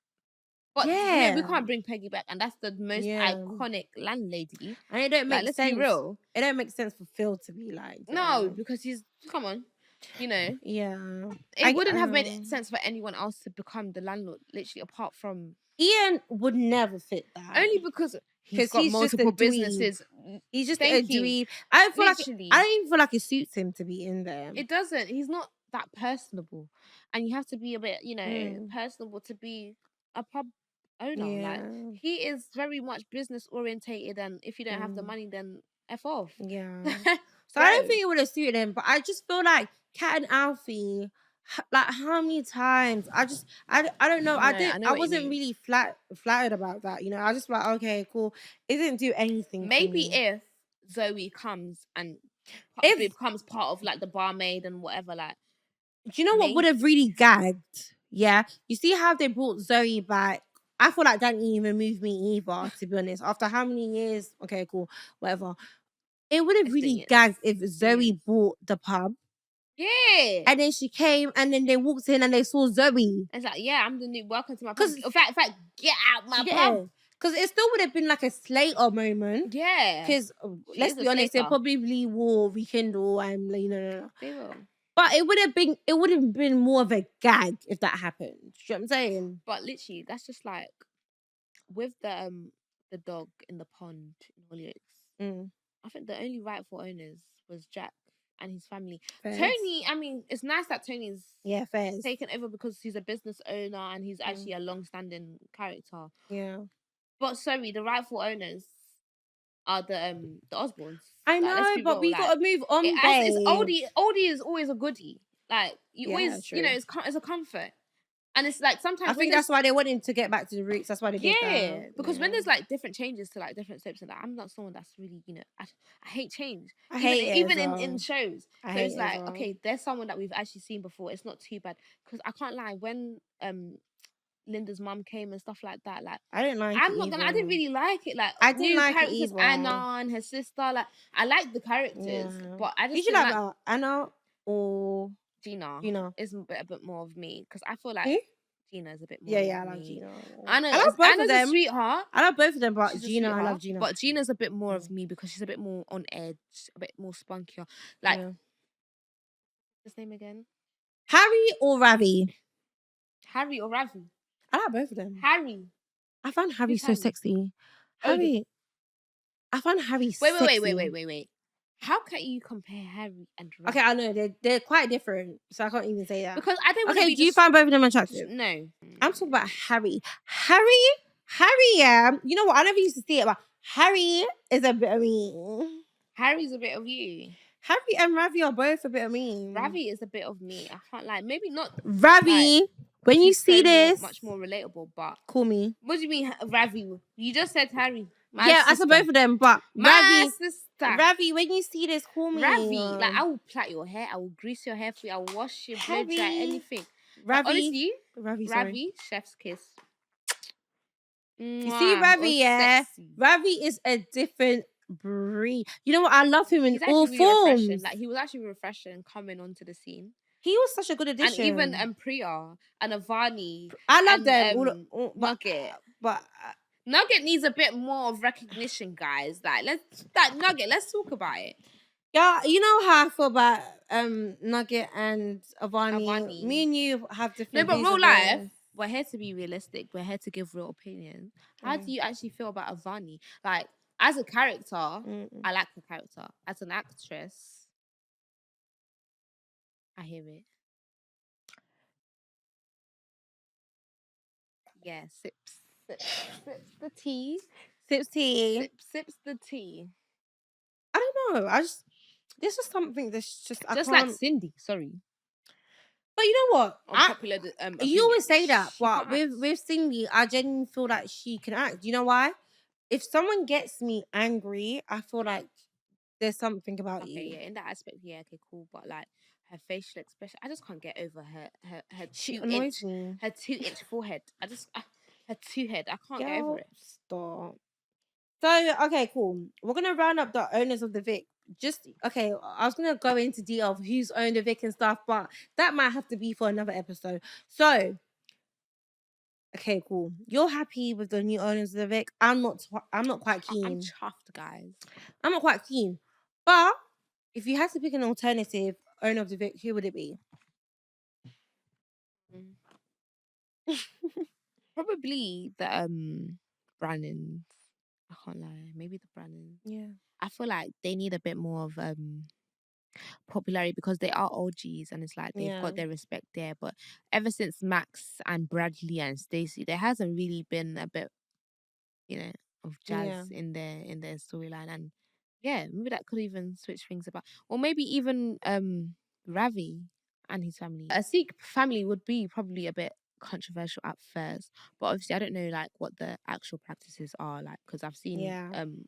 But yeah, we can't bring Peggy back, and that's the most iconic landlady. And it don't make sense. Let's be real. It don't make sense for Phil to be like because he's come on. Yeah. It wouldn't have made sense for anyone else to become the landlord, literally, apart from Ian would never fit that. Only because he's got multiple businesses. He's just a dweeb. I don't even feel like it suits him to be in there. It doesn't. He's not that personable. And you have to be a bit, personable to be a pub owner. Like, he is very much business orientated, and if you don't have the money, then F off. Yeah. So I don't think it would have suited him, but I just feel like Kat and Alfie, like how many times I don't know. I wasn't really flattered about that. I just like, okay, cool. It didn't do anything. Maybe if Zoe comes and it becomes part of like the barmaid and whatever, like, do you know what would have really gagged? Yeah, you see how they brought Zoe back. I feel like that didn't even move me either, to be honest. After how many years? Okay, cool, whatever. It would have really gagged if Zoe bought the pub. Yeah. And then she came and then they walked in and they saw Zoe. It's like, yeah, I'm the new, welcome to my pub. In fact, get out my pub. Because it still would have been like a Slater moment. Yeah. Because let's be honest, they probably will rekindle and They will. But it would have been more of a gag if that happened. Do you know what I'm saying? But literally, that's just like with the dog in the pond in Hollyoaks. I think the only rightful owners was Jack and his family. Fairs. Tony, I mean, it's nice that Tony's taken over because he's a business owner and he's actually a long-standing character. Yeah. But sorry, the rightful owners are the Osborns. I know, but we got to move on. Oldie is always a goodie. Like you always, true. It's a comfort. And it's like sometimes I think that's why they wanted to get back to the roots. That's why they did that. Yeah, because when there's like different changes to like different steps, and like, I'm not someone that's really, I hate change. I hate it even in shows. So it's like, well. Okay, there's someone that we've actually seen before. It's not too bad because I can't lie. When Linda's mum came and stuff like that, like I didn't like. I didn't really like it. Like I didn't like it either. Anna and her sister. Like I like the characters, but I just you should have Anna or Gina is a bit more of me because I feel like Gina's a bit more. Yeah, I love Gina. I love both of them. A sweetheart. I love both of them, but Gina, I love Gina. But Gina's a bit more of me because she's a bit more on edge, a bit more spunkier. Like His name again? Harry or Ravi? Harry or Ravi? I like both of them. Harry. I found Harry Who's so Harry? sexy. Oh, Harry. I found Harry sexy. Wait. How can you compare Harry and Ravi? Okay, I know they're quite different, so I can't even say that. Because I don't want to Okay, be do you find both of them attractive? No. I'm talking about Harry. Harry, yeah. You know what? I never used to see it, but Harry is a bit of me. Harry's a bit of you. Harry and Ravi are both a bit of me. Ravi is a bit of me. I can't lie. Maybe not Ravi. When you see this, much more relatable. But call me. What do you mean, Ravi? You just said Harry. Yeah, I said both of them, but My sister. Ravi, when you see this, call me. Ravi, like I will plait your hair, I will grease your hair for you, I will wash your blow dry, anything. Ravi, honestly, Ravi, chef's kiss. You see Ravi, yeah? Sexy. Ravi is a different breed. You know what? I love him in all really forms. Refreshing. Like he was actually refreshing coming onto the scene. He was such a good addition. And even Priya and Avani. I love them. Nugget. But Nugget needs a bit more of recognition, guys. Like Nugget, let's talk about it. Yeah, you know how I feel about Nugget and Avani. Me and you have different. No, but real life, we're here to be realistic. We're here to give real opinions. How do you actually feel about Avani? Like, as a character, I like the character. As an actress, I hear it. Yeah, sips the tea. Sips tea. Sips the tea. I don't know. This is something that's just like Cindy. Sorry. But you know what? Unpopular, you always say that, but with Cindy, I genuinely feel like she can act. You know why? If someone gets me angry, I feel like there's something about you. Yeah, in that aspect, yeah, okay, cool. But like her facial expression, I just can't get over her she 2 annoys inch me. Her 2-inch forehead. Her 2 head. I can't get over it. Stop. So okay, cool. We're gonna round up the owners of the Vic. I was gonna go into detail of who's owned the Vic and stuff, but that might have to be for another episode. So, okay, cool. You're happy with the new owners of the Vic? I'm not quite keen. I'm chuffed, guys. I'm not quite keen. But if you had to pick an alternative owner of the Vic, who would it be? Probably the Brannons. I can't lie. Maybe the Brannons. Yeah. I feel like they need a bit more of popularity because they are OGs and it's like they've got their respect there. But ever since Max and Bradley and Stacey, there hasn't really been a bit, of jazz in their storyline. And yeah, maybe that could even switch things about. Or maybe even Ravi and his family. A Sikh family would be probably a bit controversial at first, but obviously I don't know like what the actual practices are like because I've seen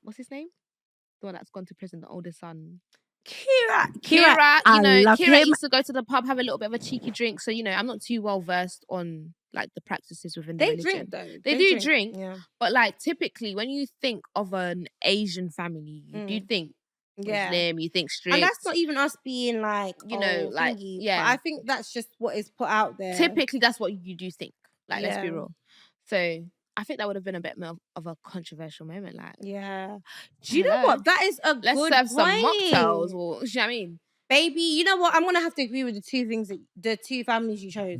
what's his name, the one that's gone to prison, the older son, Kira, Kira used to go to the pub, have a little bit of a cheeky drink, so I'm not too well versed on like the practices within the religion. Drink though. They do drink, but like typically when you think of an Asian family, you do think Muslim, you think strict. And that's not even us being like, thingy, but I think that's just what is put out there. Typically, that's what you do think. Like, let's be real. So, I think that would have been a bit more of a controversial moment. Like, do you know what? That is a let's good serve point. Some mocktails, or you know what I mean? Baby, you know what? I'm gonna have to agree with the two families you chose.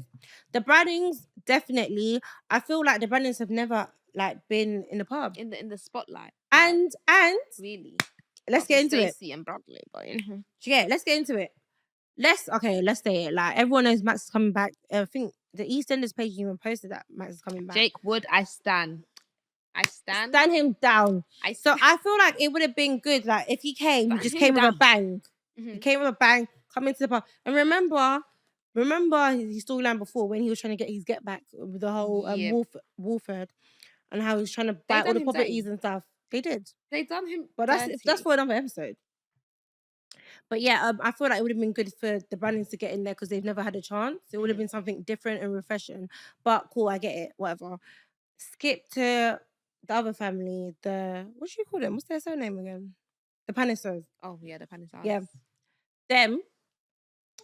The Brannings, definitely. I feel like the Brannings have never like been in the pub, in the spotlight, and really. Let's get into Stacey and Bradley, but let's get into it. Let's say it. Like everyone knows Max is coming back. I think the EastEnders page even posted that Max is coming back. Jake Wood, I stand him down. So I feel like it would have been good. Like if he came, he just came with a bang. He came with a bang, come into the pub. And remember his storyline before when he was trying to get his get back with the whole Wolford and how he was trying to buy all the properties and stuff. They did. They done him. But that's for another episode. But yeah, I feel like it would have been good for the Brannings to get in there because they've never had a chance. It would have been something different and refreshing. But cool, I get it. Whatever. Skip to the other family. What do you call them? What's their surname again? The Panisers. Oh yeah, the Panisers. Yeah. Them.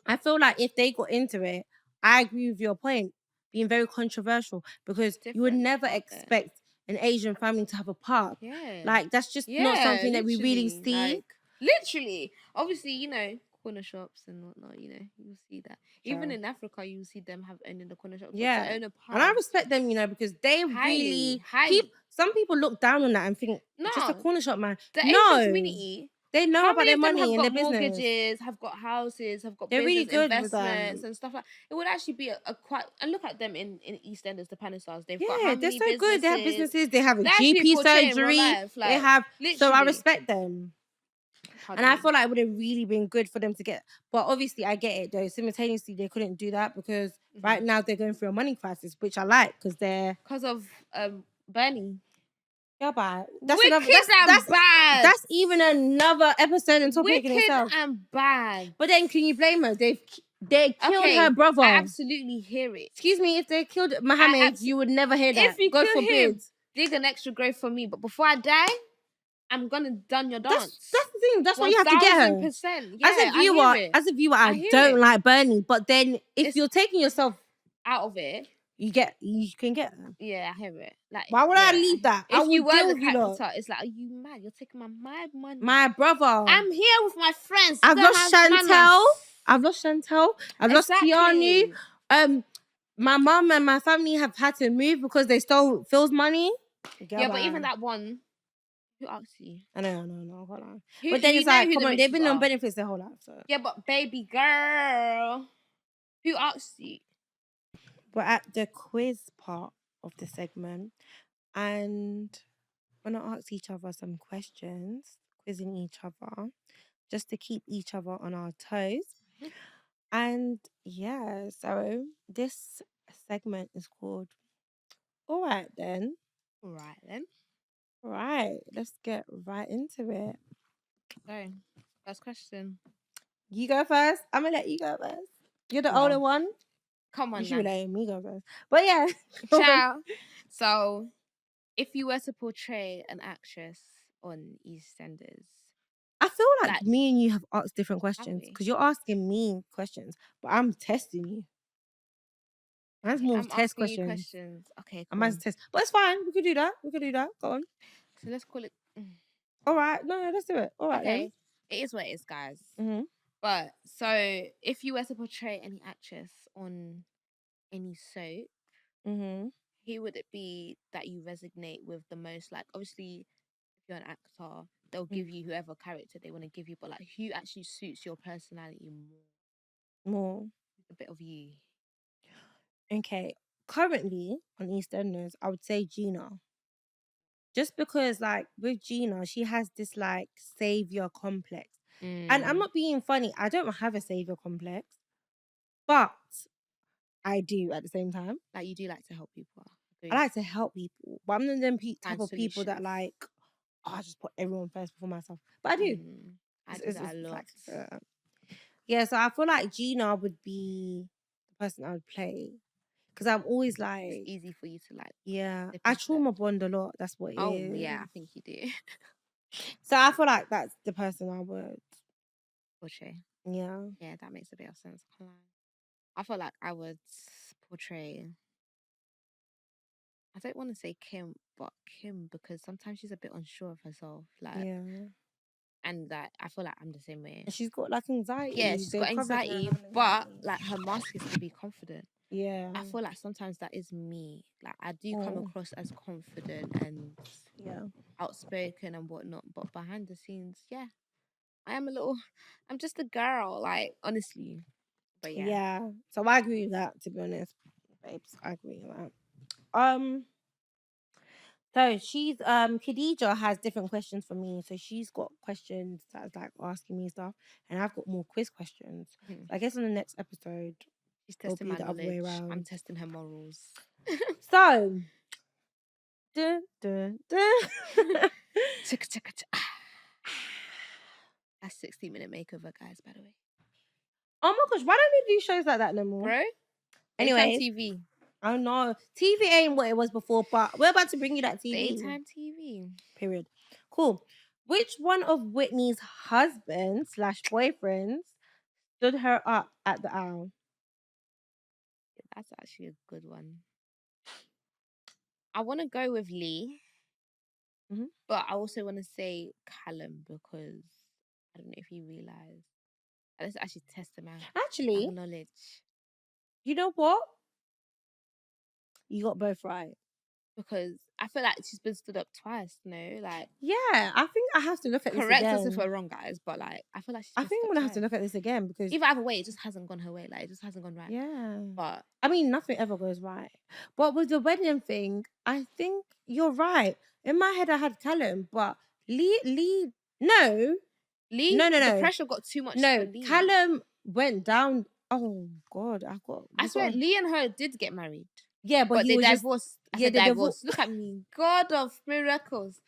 I feel like if they got into it, I agree with your point, being very controversial because you would never expect an Asian family to have a pub. Yeah. Like that's just not something that we really see. Like, literally. Obviously, corner shops and whatnot. You'll see that. Sure. Even in Africa, you'll see them owning the corner shops. Yeah, to own a pub. and I respect them, because they really. Some people look down on that and think it's just a corner shop, man. The Asian community. They know how about many their of them money have and their got business. mortgages, have got houses, have got They're business really good investments and stuff like. It would actually be a quite. And look at them in Eastenders, the panel stars. They've got how many they're so businesses? good. They have businesses. They have a They're actually GP portraying real surgery. life, They have. So I literally. respect them. And I feel like it would have really been good for them to get. But obviously, I get it though. Simultaneously, they couldn't do that because right now they're going through a money crisis, which I like because of Bernie. Yeah, but bad. That's even another episode and topic in itself. And bad. But then, can you blame her? They killed her brother. I absolutely hear it. Excuse me, if they killed Mohammed, you would never hear that. If you God kill forbid. him, dig an extra grave for me. But before I die, I'm gonna done your dance. That's the thing. That's what you have to get her. 1000%. Yeah, as a viewer, I don't like Bernie. But then, if you're taking yourself out of it, you can get her. Yeah, I hear it. Like, why would I leave that? If you were the character, it's like, are you mad? You're taking my money. My brother. I'm here with my friends. I've lost Chantel. I've lost Keanu. My mum and my family have had to move because they stole Phil's money. But even that one. Who asked you? I know. But then it's like, come on, they've been on benefits their whole life. So. Yeah, but baby girl, who asked you? We're at the quiz part of the segment, and we're gonna ask each other some questions, quizzing each other, just to keep each other on our toes. And yeah, so this segment is called All Right Then. Right, let's get right into it. Okay, first question. You go first. I'm gonna let you go first. You're the older one. Come on, you should be letting me go first. But yeah, ciao. So, if you were to portray an actress on EastEnders, I feel like me and you have asked different questions because you're asking me questions, but I'm testing you. Mine's more test questions. Okay, cool. Mine's test, but it's fine. We could do that. Go on. So let's call it. All right. No, let's do it. All right. Okay. Then. It is what it is, guys. Mm-hmm. But so, if you were to portray any actress on any soap, who would it be that you resonate with the most? Like, obviously, if you're an actor, they'll give you whoever character they want to give you, but like, who actually suits your personality more? A bit of you. Okay. Currently on EastEnders, I would say Gina. Just because, like, with Gina, she has this like savior complex. And I'm not being funny. I don't have a savior complex, but I do at the same time. Like, you do like to help people. I like to help people, but I'm not them type of people that like, I just put everyone first before myself. But I do. I do that a lot. Yeah, so I feel like Gina would be the person I would play. Because I'm always like... It's easy for you to like... Yeah. I trauma bond a lot. That's what it is. Oh, yeah, I think you do. So I feel like that's the person I would... portray. Yeah. Yeah, that makes a bit of sense. I feel like I would portray... I don't want to say Kim, but Kim, because sometimes she's a bit unsure of herself. Like... Yeah. And that I feel like I'm the same way. And she's got like anxiety. Yeah, she's got anxiety, but like her mask is to be confident. Yeah. I feel like sometimes that is me. Like, I do come across as confident and outspoken and whatnot, but behind the scenes, I'm just a girl, like, honestly. But yeah. Yeah. So I agree with that, to be honest, babes. I agree with that. So she's Khadija has different questions for me. So she's got questions that's like asking me stuff, and I've got more quiz questions. So I guess on the next episode, she's testing my knowledge. I'm testing her morals. So, that's 60-minute makeover, guys. By the way. Oh my gosh, why don't we do shows like that no more, bro? Anyway, TV. I don't know. TV ain't what it was before, but we're about to bring you that TV. Daytime TV. Period. Cool. Which one of Whitney's husbands / boyfriends stood her up at the aisle? That's actually a good one. I want to go with Lee, but I also want to say Callum because I don't know if you realize Let's actually test the man. Actually, Knowledge. you know what? You got both right. Because I feel like she's been stood up twice, like Yeah, I think I have to look at this correct again. us if we're wrong, guys, but like I feel like she's I think I'm gonna have to look at this again because either way, it just hasn't gone her way. Like it just hasn't gone right. Yeah. But I mean, nothing ever goes right. But with the wedding thing, I think you're right. In my head, I had Callum, but Lee, no. Lee, No. the pressure got too much. No, for Lee. Callum went down. Oh God, I swear, Lee and her did get married. Yeah, but they divorced. Just, they divorced. Look at me, God of miracles.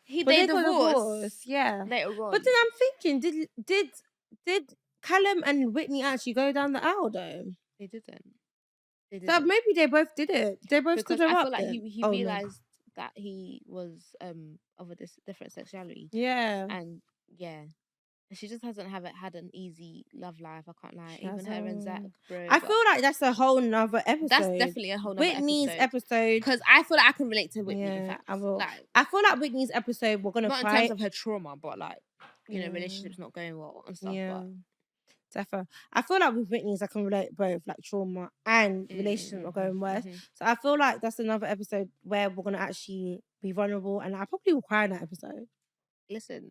They divorced. Yeah. Later on. But then I'm thinking, did Callum and Whitney actually go down the aisle though? They didn't. So maybe they both did it. They both stood her up. I feel like he realized that he was of a different sexuality. Yeah. And yeah. She just hasn't had an easy love life. I can't lie. Even her and Zach, bro. I feel like that's a whole nother episode. That's definitely a whole nother Whitney's episode. Because I feel like I can relate to Whitney. Yeah, in fact. I will. Like, I feel like Whitney's episode we're gonna not fight. in terms of her trauma, but like relationships not going well and stuff. Yeah. But Defo. I feel like with Whitney's I can relate both, like trauma and relationships not going worse. So I feel like that's another episode where we're gonna actually be vulnerable, and I probably will cry in that episode. Listen.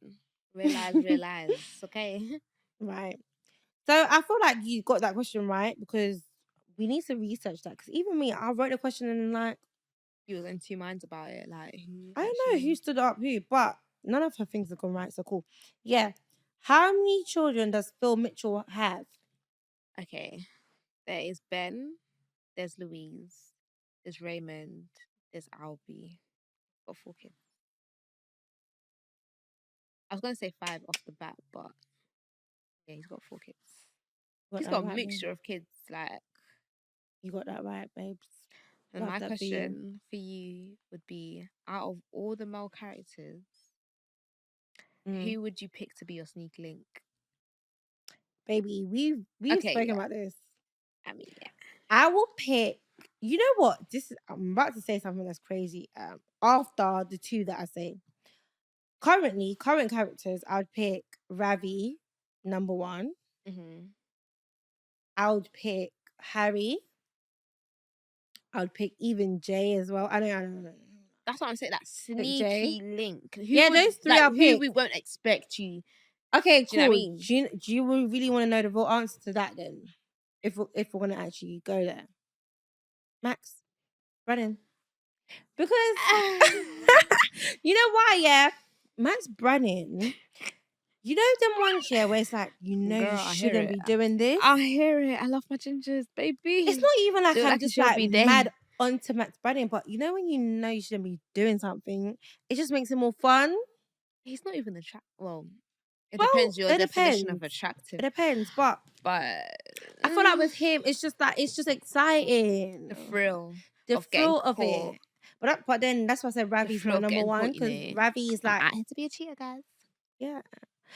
Realize, okay? Right. So I feel like you got that question right because we need to research that. Because even me, I wrote the question and like you was in two minds about it. Like I don't know who stood up who, but none of her things have gone right. So cool. Yeah. How many children does Phil Mitchell have? Okay. There is Ben. There's Louise. There's Raymond. There's Albie. Got 4 kids. I was going to say 5 off the bat, but yeah, he's got 4 kids. He's got a mixture of kids. Like you got that right, babes. And my question for you would be: out of all the male characters, who would you pick to be your sneak link? Baby, we've spoken about this. I mean, yeah. I will pick. You know what? I'm about to say something that's crazy. After the 2 that I say. Current characters, I would pick Ravi, number 1. I would pick Harry. I would pick even Jay as well. I don't know. That's what I'm saying. That sneaky link. Those 3 I'll pick. Who we won't expect you. Okay, cool. Do you know what I mean? Do you really want to know the real answer to that then? If we're going to actually go there. Max, Brennan. Because, you know why, yeah? Max Brennan, you know them ones here where it's like, girl, you shouldn't be doing this? I hear it. I love my gingers, baby. It's not even like I'm just like mad onto Max Brennan, but you know when you shouldn't be doing something, it just makes it more fun. He's not even attractive. Well, it depends your definition of attractive. It depends, but I feel like with him, it's just exciting. The thrill. The thrill of it. But then that's why I said Ravi's my number 1 because Ravi is like. I had to be a cheater, guys. Yeah.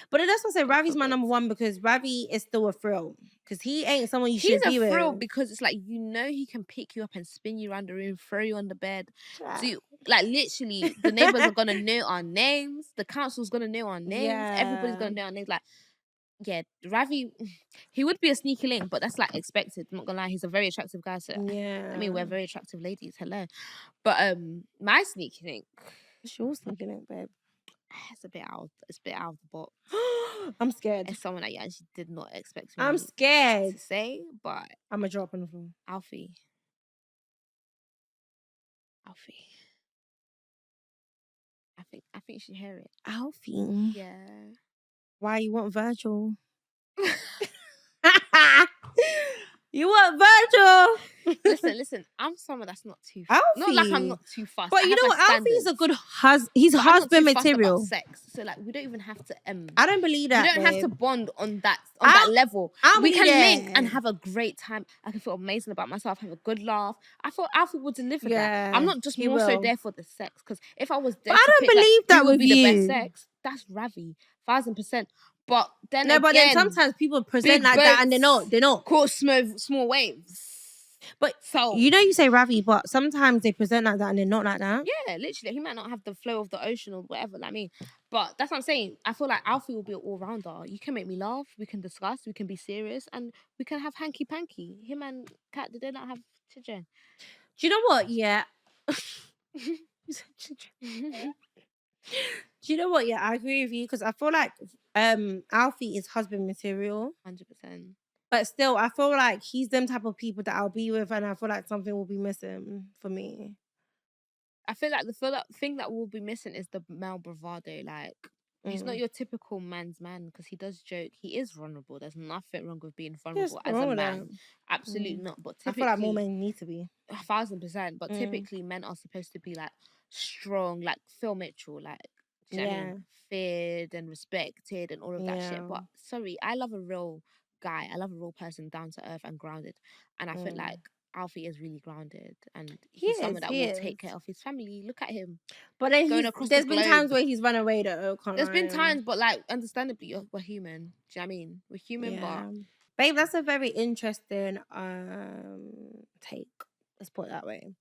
But that's why I said Ravi's my number 1 because Ravi is still a thrill. Because he ain't someone you should be with. He's a thrill because it's like, he can pick you up and spin you around the room, throw you on the bed. Yeah. So like literally, the neighbors are going to know our names. The council's going to know our names. Yeah. Everybody's going to know our names. Like, yeah, Ravi, he would be a sneaky link, but that's like expected. I'm not gonna lie, he's a very attractive guy. So yeah, I mean, we're very attractive ladies. Hello, but my sneaky link. What's your sneaky link, babe? It's a bit out of the box. I'm scared. It's someone that you actually did not expect me. I'm scared to say, but I'm a drop on the floor. Alfie. I think you should hear it. Alfie. Yeah. Why you want Virgil? You want Virgil? Listen. I'm someone that's not too. Alfie. Not like I'm not too fast. But you know what? Alfie's a good He's husband material. Sex. So like, we don't even have to. I don't believe that. We don't have to bond on that level. We can link and have a great time. I can feel amazing about myself. Have a good laugh. I thought Alfie would deliver that. I'm not just more so there for the sex. Because if I was there, I don't believe that with you. The best sex. That's Ravi, 1000%. But then but then sometimes people present like that and they're not. Caught small waves. But So you say Ravi, but sometimes they present like that and they're not like that. yeah, literally, he might not have the flow of the ocean or whatever. Like me, but that's what I'm saying. I feel like Alfie will be an all rounder. You can make me laugh. We can discuss. We can be serious, and we can have hanky panky. Him and Kat, did they not have children? Do you know what? Yeah. Do you know what? Yeah, I agree with you because I feel like Alfie is husband material. 100%. But still, I feel like he's them type of people that I'll be with, and I feel like something will be missing for me. I feel like the thing that will be missing is the male bravado. Like, he's not your typical man's man because he does joke. He is vulnerable. There's nothing wrong with being vulnerable as a man. Absolutely not. But typically, I feel like more men need to be. 1,000%. But typically, men are supposed to be like strong, like Phil Mitchell, like, do you know what I mean? Feared and respected and all of that shit. But sorry, I love a real guy. I love a real person, down to earth and grounded. And I feel like Alfie is really grounded, and he's someone that will take care of his family. Look at him. But then there's been times where he's run away though. There's been times, but like, understandably, we're human. Do you know what I mean? We're human, but babe, that's a very interesting take. Let's put it that way.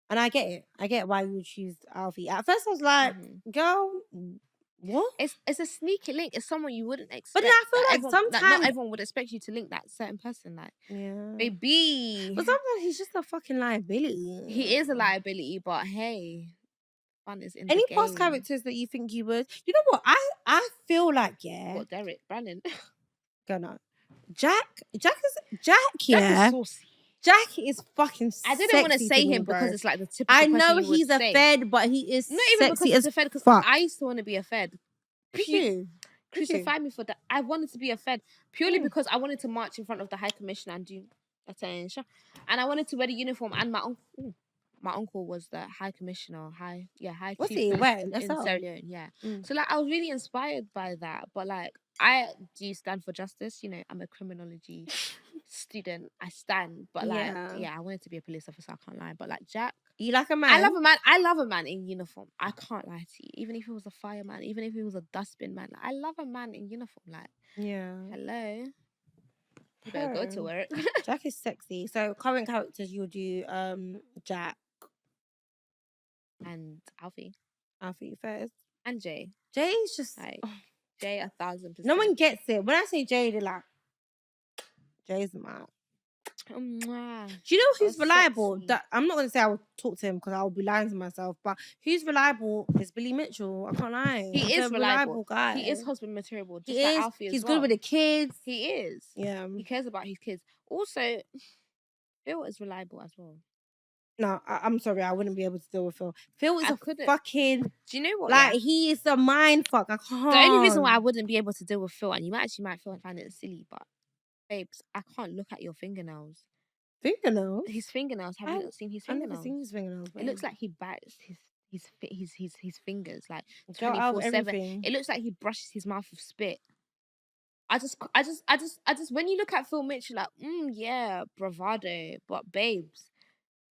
And I get it. I get why you would choose Alfie. At first, I was like, girl, what? It's a sneaky link. It's someone you wouldn't expect. But then I feel like sometimes not everyone would expect you to link that certain person. Like, baby. But sometimes he's just a fucking liability. He is a liability, but hey, fun is in the Any game. past characters that you think you would? You know what? I feel like What, Derek, Brandon? Go no. Jack, yeah. Jack is saucy. Jack is fucking sexy. I didn't want to say him because it's like the typical I know person he's a fed, but he is not even sexy because he's a fed, because I used to want to be a fed. Crucify me for that. I wanted to be a fed purely because I wanted to march in front of the High Commissioner and do attention. And I wanted to wear the uniform, and my uncle was the High Commissioner, High What's Chief he wearing? in Sierra Leone, yeah. So like I was really inspired by that, but like I do stand for justice. You know, I'm a criminology student. I stand, but like I wanted to be a police officer. I can't lie, but like Jack, you like a man. I love a man in uniform. I can't lie to you. Even if he was a fireman, even if he was a dustbin man, like, I love a man in uniform. Like, hello. You better go to work. Jack is sexy. So current characters, you'll do Jack and Alfie first, and Jay. Jay is just like Jay 1,000%. No one gets it. When I say Jay, they're like, Jay's mad. Do you know who's reliable? That I'm not gonna say I will talk to him because I will be lying to myself. But who's reliable is Billy Mitchell. I can't lie. He is a reliable guy. He is husband material. Just he like is. Alfie as He's well. good with the kids. He is. Yeah. He cares about his kids. Also, Phil is reliable as well. No, I'm sorry. I wouldn't be able to deal with Phil. Phil is fucking. Do you know what? Like he is a mind fuck. I can't. The only reason why I wouldn't be able to deal with Phil, and you might find it silly, but babes, I can't look at your fingernails. Fingernails? His fingernails. Have you not seen his fingernails? I've never seen his fingernails. It looks like he bites his fingers like 24/7. It looks like he brushes his mouth with spit. I just when you look at Phil Mitchell, like, yeah, bravado, but babes,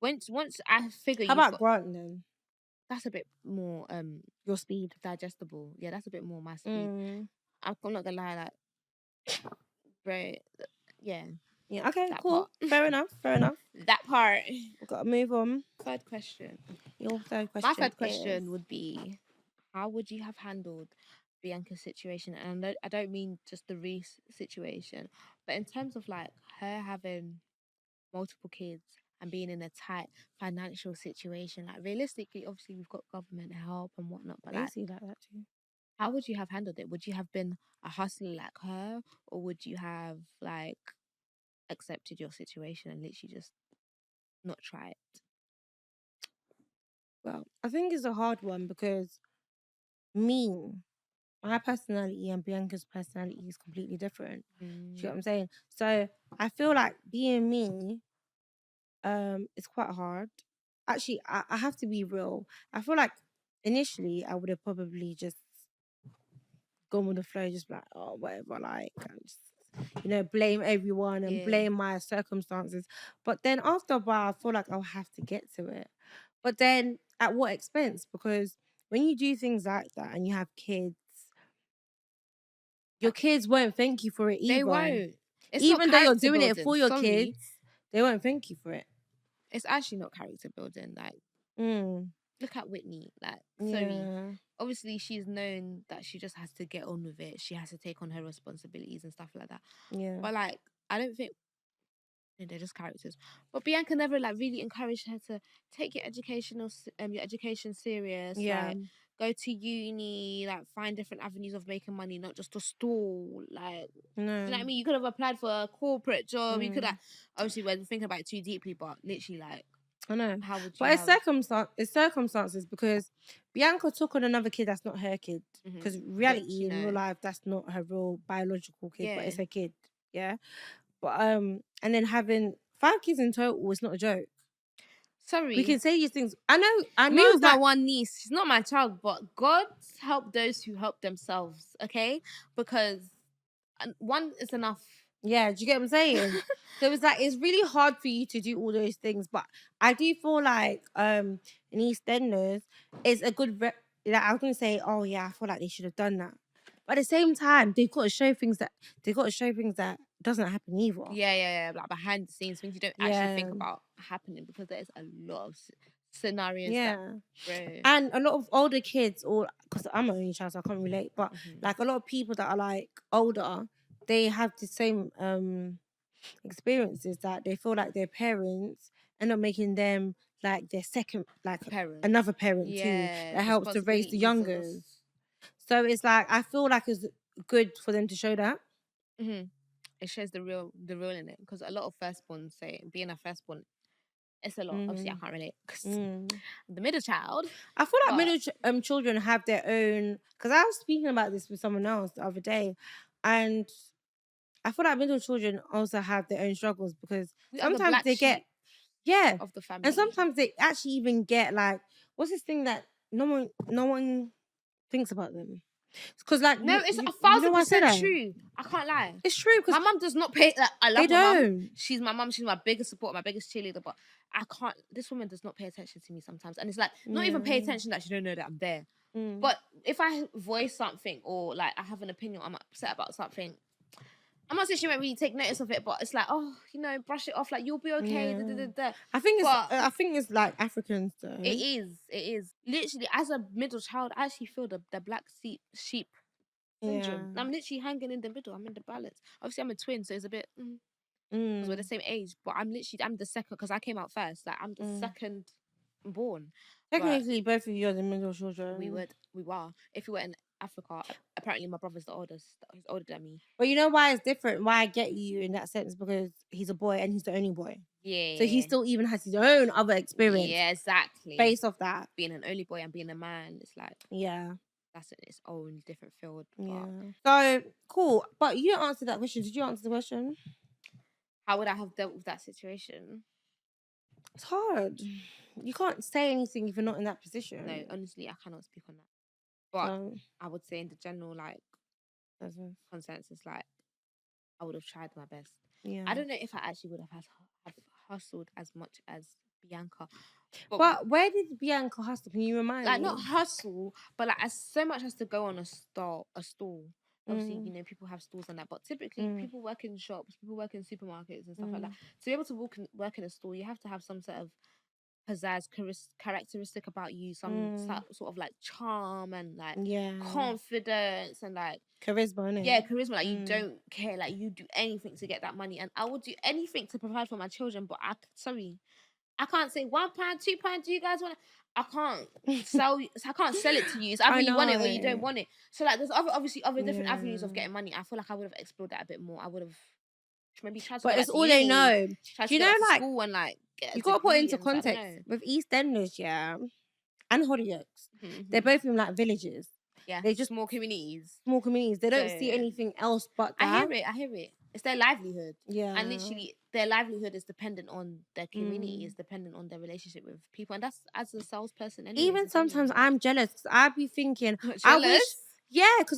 once I figure. How about Grant then? That's a bit more your speed, digestible. Yeah, that's a bit more my speed. I'm not gonna lie, like, bro, yeah. Yeah, okay, cool. Fair enough. That part. We've got to move on. Third question. Your third question. My third question would be, how would you have handled Bianca's situation? And I don't mean just the Reese situation, but in terms of like her having multiple kids and being in a tight financial situation. Like, realistically, obviously we've got government help and whatnot, but like, see that too. How would you have handled it? Would you have been a hustler like her, or would you have like accepted your situation and literally just not try it? Well, I think it's a hard one because my personality and Bianca's personality is completely different. Do you know what I'm saying? So I feel like being me, it's quite hard. Actually, I have to be real. I feel like initially I would have probably just gone with the flow, just like, oh, whatever, like, and just, blame everyone and blame my circumstances. But then after a while, I feel like I'll have to get to it. But then at what expense? Because when you do things like that and you have kids, your kids won't thank you for it either. They won't. Even though you're doing it for your kids, they won't thank you for it. It's actually not character building. Like, look at Whitney. Like, sorry. Obviously, she's known that she just has to get on with it. She has to take on her responsibilities and stuff like that. Yeah. But like, I don't think they're just characters. But Bianca never like really encouraged her to take your education serious. Yeah. Like, go to uni, like find different avenues of making money, not just a stall. Like, No. do you know what I mean? You could have applied for a corporate job. You could have, obviously, we're thinking about it too deeply, but literally, like, I know. how would you? But it's circumstances because Bianca took on another kid that's not her kid. Because reality in real life, that's not her real biological kid, but it's her kid. Yeah. But and then having 5 kids in total is not a joke. Sorry. We can say these things. I know Me with my one niece, she's not my child, but God help those who help themselves, okay? Because one is enough. Yeah, do you get what I'm saying? So it's like, it's really hard for you to do all those things. But I do feel like in Eastenders, it's a good... like, I was going to say, oh yeah, I feel like they should have done that. But at the same time, they've got to show things that doesn't happen either. Yeah. Like behind the scenes, things you don't actually think about happening, because there's a lot of scenarios. And a lot of older kids, or because I'm an only child, so I can't relate, but like a lot of people that are like older, they have the same experiences, that they feel like their parents end up making them like their second, like another parent too, that helps to raise the youngers. So it's like, I feel like it's good for them to show that. It shows the real in it, because a lot of firstborns say being a firstborn, it's a lot. Obviously, I can't relate because I'm the middle child. I feel like middle children have their own, because I was speaking about this with someone else the other day, and I feel like middle children also have their own struggles, because sometimes they get of the family, and sometimes they actually even get like, what's this thing that no one thinks about them. Because like, no, it's 1,000% true. I can't lie. It's true, because my mum does not pay. Like, I love my mum. She's my mum. She's my biggest supporter, my biggest cheerleader. But I can't. This woman does not pay attention to me sometimes, and it's like not even pay attention that she don't know that I'm there. But if I voice something, or like I have an opinion, I'm upset about something, I'm not saying she won't really take notice of it, but it's like, oh, brush it off. Like, you'll be okay. I think it's like Africans though. It is. Literally, as a middle child, I actually feel the black sheep syndrome. I'm literally hanging in the middle. I'm in the balance. Obviously, I'm a twin, so it's a bit because we're the same age. But I'm the second, because I came out first. Like, I'm the second born. Technically, both of you are the middle children. We were. If we were in Africa, apparently my brother's the oldest. He's older than me. But you know why it's different? Why I get you in that sense? Because he's a boy and he's the only boy. Yeah. So he still even has his own other experience. Yeah, exactly. Based off that. Being an only boy and being a man, it's like... Yeah. That's in its own different field. Yeah. So, cool. But you didn't answer that question. Did you answer the question? How would I have dealt with that situation? It's hard. You can't say anything if you're not in that position. No, honestly, I cannot speak on that. But I would say in the general, like, consensus, like, I would have tried my best. Yeah. I don't know if I actually would have hustled as much as Bianca. But where did Bianca hustle? Can you remind me? Like, not hustle, but like, so much has to go on a stall. Obviously, people have stalls and that, but typically people work in shops, people work in supermarkets and stuff like that. To be able to work in a store, you have to have some sort of pizzazz characteristic about you, some sort of like charm and like confidence and like charisma, innit? Yeah, charisma. Like, you don't care, like, you do anything to get that money, and I would do anything to provide for my children. But I can't say £1, £2. Do you guys want it? I can't sell. I can't sell it to you. It's either you want it or you don't want it. So like, there's other different avenues of getting money. I feel like I would have explored that a bit more. I would have maybe tried to. But it's all they know. Do you know, like, school and like, you gotta put it into context with Eastenders, and Hollyoaks. They're both in like villages. Yeah, they're just small communities. They don't see anything else but that. I hear it. It's their livelihood. Yeah. And literally, their livelihood is dependent on their community, is dependent on their relationship with people. And that's as a salesperson anyway. Even sometimes I'm jealous, because I'd be thinking, because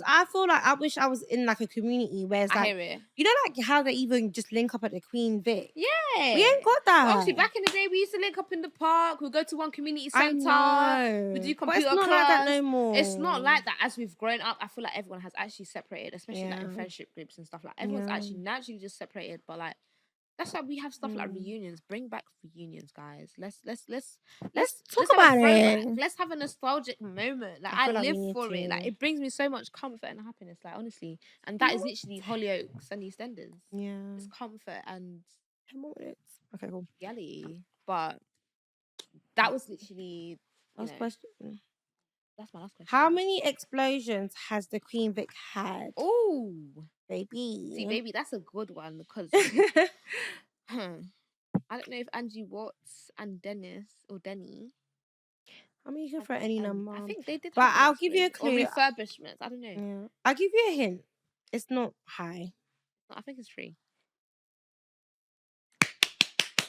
I feel like I wish I was in like a community where it's like, hear it. You know, like how they even just link up at the Queen Vic. Yeah. We ain't got that. Obviously, back in the day, we used to link up in the park. We'd go to one community centre. We do computer but it's not class. like that no more. It's not like that. As we've grown up, I feel like everyone has actually separated, especially like in friendship groups and stuff. Like, everyone's actually naturally just separated. But like, That's why we have stuff like Mm. reunions. Bring back reunions, guys. Let's talk have about a throwback. it. Let's have a nostalgic moment. Like I I feel like we live need for it. Like to. it brings me so much comfort and happiness. Like honestly, and that is literally Hollyoaks and Eastenders. Yeah. It's comfort and 10 more minutes. Okay, cool. reality. But that was literally Last question. That's my last question. How many explosions has the Queen Vic had? Oh, Baby. see, baby, that's a good one because I don't know if Angie Watts and Dennis or Denny. I mean, you can throw any number. I think they did. But have I'll give you a or clue. refurbishments. I don't know. Yeah. I'll give you a hint. It's not high. I think it's free.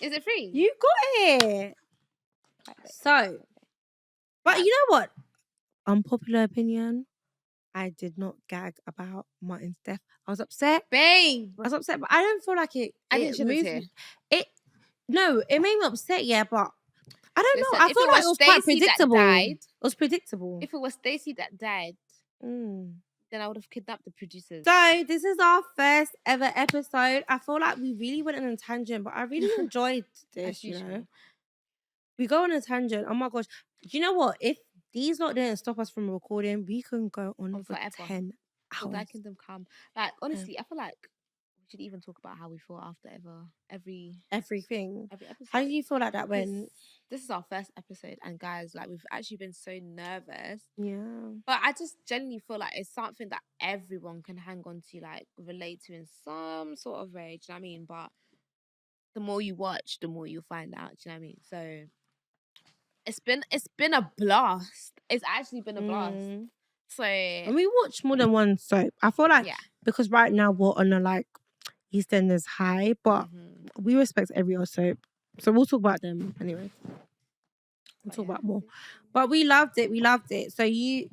Is it free? You got it. So, but you know what? Unpopular opinion. I did not gag about Martin's death. I was upset. Babe. I was upset, but I don't feel like it. I didn't shed a tear. No, it made me upset, yeah, but I don't know. I if feel it like it was was quite Stacey that predictable. died- It was predictable. If it was Stacey that died, Mm. then I would have kidnapped the producers. So this is our first ever episode. I feel like we really went on a tangent, but I really enjoyed this. As usual. We go on a tangent. Oh my gosh! Do you know what? If these lot didn't stop us from recording, we can go on for forever. 10 Till hours. that kingdom come. Like honestly, I feel like we should even talk about how we feel after every Everything. episode. How do you feel like that when? This is our first episode, and guys, like we've actually been so nervous. Yeah. But I just genuinely feel like it's something that everyone can hang on to, like relate to in some sort of way. Do you know what I mean? But the more you watch, the more you'll find out. Do you know what I mean? So it's been a blast. It's actually been a blast. So and we watched more than one soap. I feel like because right now we're on a like EastEnders high, but we respect every other soap. So we'll talk about them anyway. We'll talk about more. But we loved it. We loved it. So you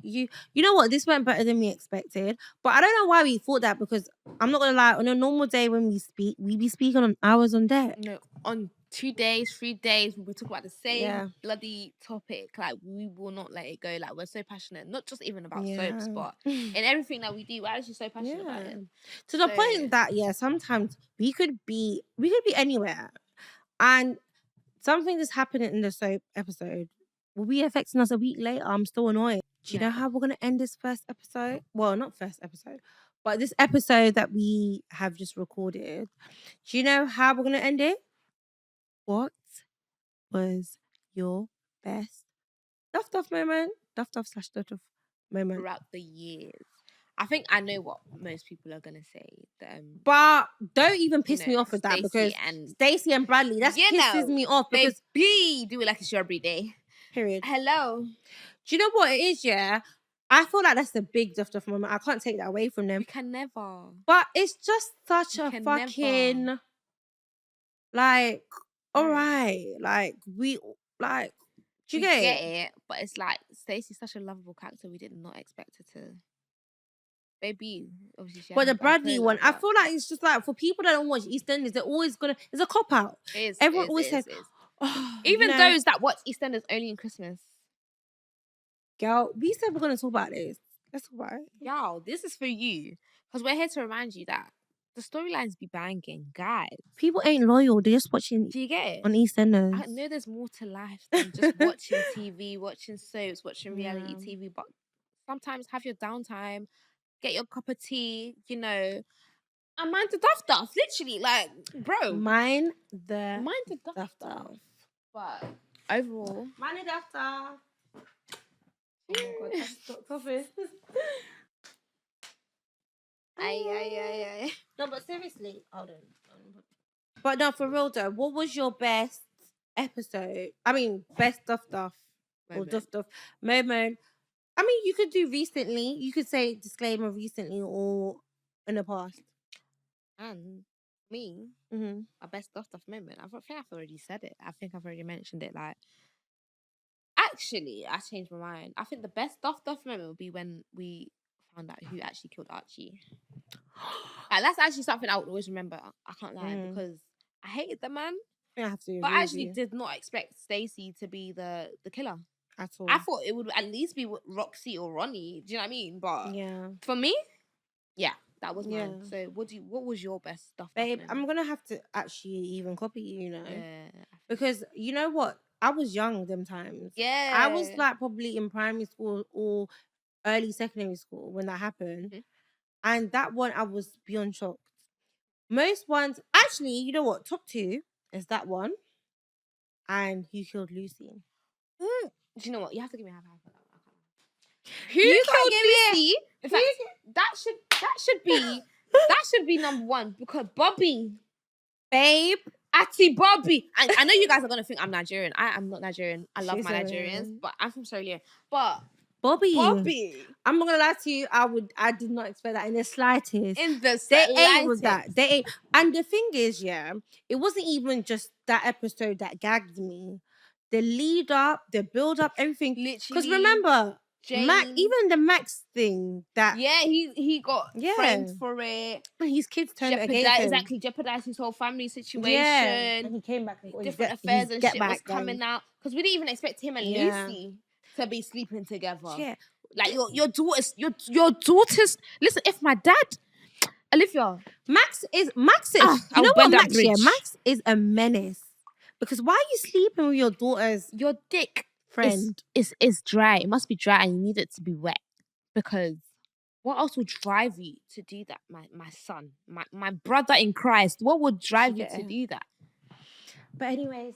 know what? This went better than we expected. But I don't know why we thought that, because I'm not gonna lie, on a normal day when we speak, we be speaking on hours on deck. No, on 2 days, 3 days, we talk about the same bloody topic. Like we will not let it go. Like we're so passionate, not just even about soaps, but in everything that we do, we're actually so passionate about it. To the point that sometimes we could be anywhere, and something just happened in the soap episode will be affecting us a week later. I'm still annoyed. Do you know how we're gonna end this first episode? Well, not first episode, but this episode that we have just recorded. Do you know how we're gonna end it? What was your best Duff moment? Duff moment throughout the years? I think I know what most people are gonna say. But don't even piss me off with that, because Stacey and Bradley, that pisses me off, because do it like it's your every day. Period. Hello. Do you know what it is? Yeah, I feel like that's a big Duff moment. I can't take that away from them. We can never. But it's just such a fucking like. All right, like we like. Do you get it? But it's like Stacey's such a lovable character. We did not expect her to. Baby, obviously. But the Bradley one, I feel like it's just like, for people that don't watch EastEnders, they're always gonna. It's a cop out. Everyone always says, oh, even those that watch EastEnders only in Christmas. Girl, we said we're gonna talk about this. Let's talk about it. Y'all, this is for you, because we're here to remind you that the storylines be banging, guys. People ain't loyal. They're just watching. Do you get it? On EastEnders. I know there's more to life than just watching TV, watching soaps, watching reality TV. But sometimes have your downtime, get your cup of tea, and mind the Duff Duff. Literally, like, bro. Mind the Duff Duff. But overall, mind the Duff Duff. Oh my god, that's office. Aye. No, but seriously, hold on. But no, for real though, what was your best episode? I mean, best Duff Duff or Duff Duff moment? I mean, you could do recently. You could say disclaimer recently or in the past. And me, my best Duff Duff moment. I think I've already said it. I think I've already mentioned it. Like, actually, I changed my mind. I think the best Duff Duff moment would be when we found out who actually killed Archie. Like, that's actually something I would always remember. I can't lie, because I hated the man. I have to. But I actually did not expect Stacey to be the killer. At all. I thought it would at least be Roxy or Ronnie. Do you know what I mean? But for me, That was mine. So what was your best stuff? Babe, I'm gonna have to actually even copy you, Yeah. because you know what? I was young them times. Yeah. I was like probably in primary school or early secondary school when that happened. Mhm. And that one I was beyond shocked. Most ones, actually, you know what? Top 2 is that one and Who Killed Lucy. Do you know what? You have to give me a high five for that one. Who You can't killed give me Lucy? In fact, that should be number 1 because Bobby, babe. Ati Bobby. I know you guys are gonna think I'm Nigerian. I am not Nigerian. I love She's my Nigerians, but I'm from Sierra Leone. But Bobby. I'm not gonna lie to you. I did not expect that in the slightest. In the They ain't with slightest. that. They ain't. And the thing is, yeah, it wasn't even just that episode that gagged me. The lead up, the build up, everything. Because Literally, remember, Max, Jane. even the Max thing that Yeah, he got framed for it. his kids turned it against him. Exactly, jeopardized his whole family situation. Yeah, and he came back. Different affairs and shit was coming out because we didn't even expect him and Lucy to be sleeping together. Yeah, like your daughters. Listen, if my dad, Olivia, Max is. You know what, Max? Yeah, Max is a menace. Because why are you sleeping with your daughter's dick friend? Is dry. It must be dry, and you need it to be wet. Because what else would drive you to do that, my son, my brother in Christ? What would drive you to do that? But anyways,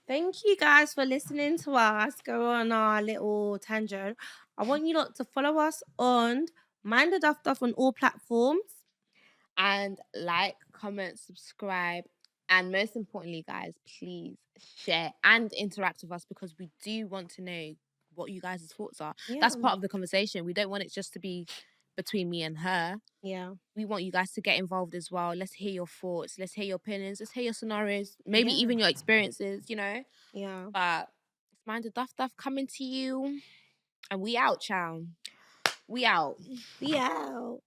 thank you guys for listening to us go on our little tangent. I want you lot to follow us on Mind the Duff Duff on all platforms. And like, comment, subscribe. And most importantly, guys, please share and interact with us because we do want to know what you guys' thoughts are. Yeah. That's part of the conversation. We don't want it just to be between me and her. Yeah. We want you guys to get involved as well. Let's hear your thoughts. Let's hear your opinions. Let's hear your scenarios. Maybe even your experiences, Yeah. But it's Mind the Duff Duff coming to you. And we out, chow. We out. We out.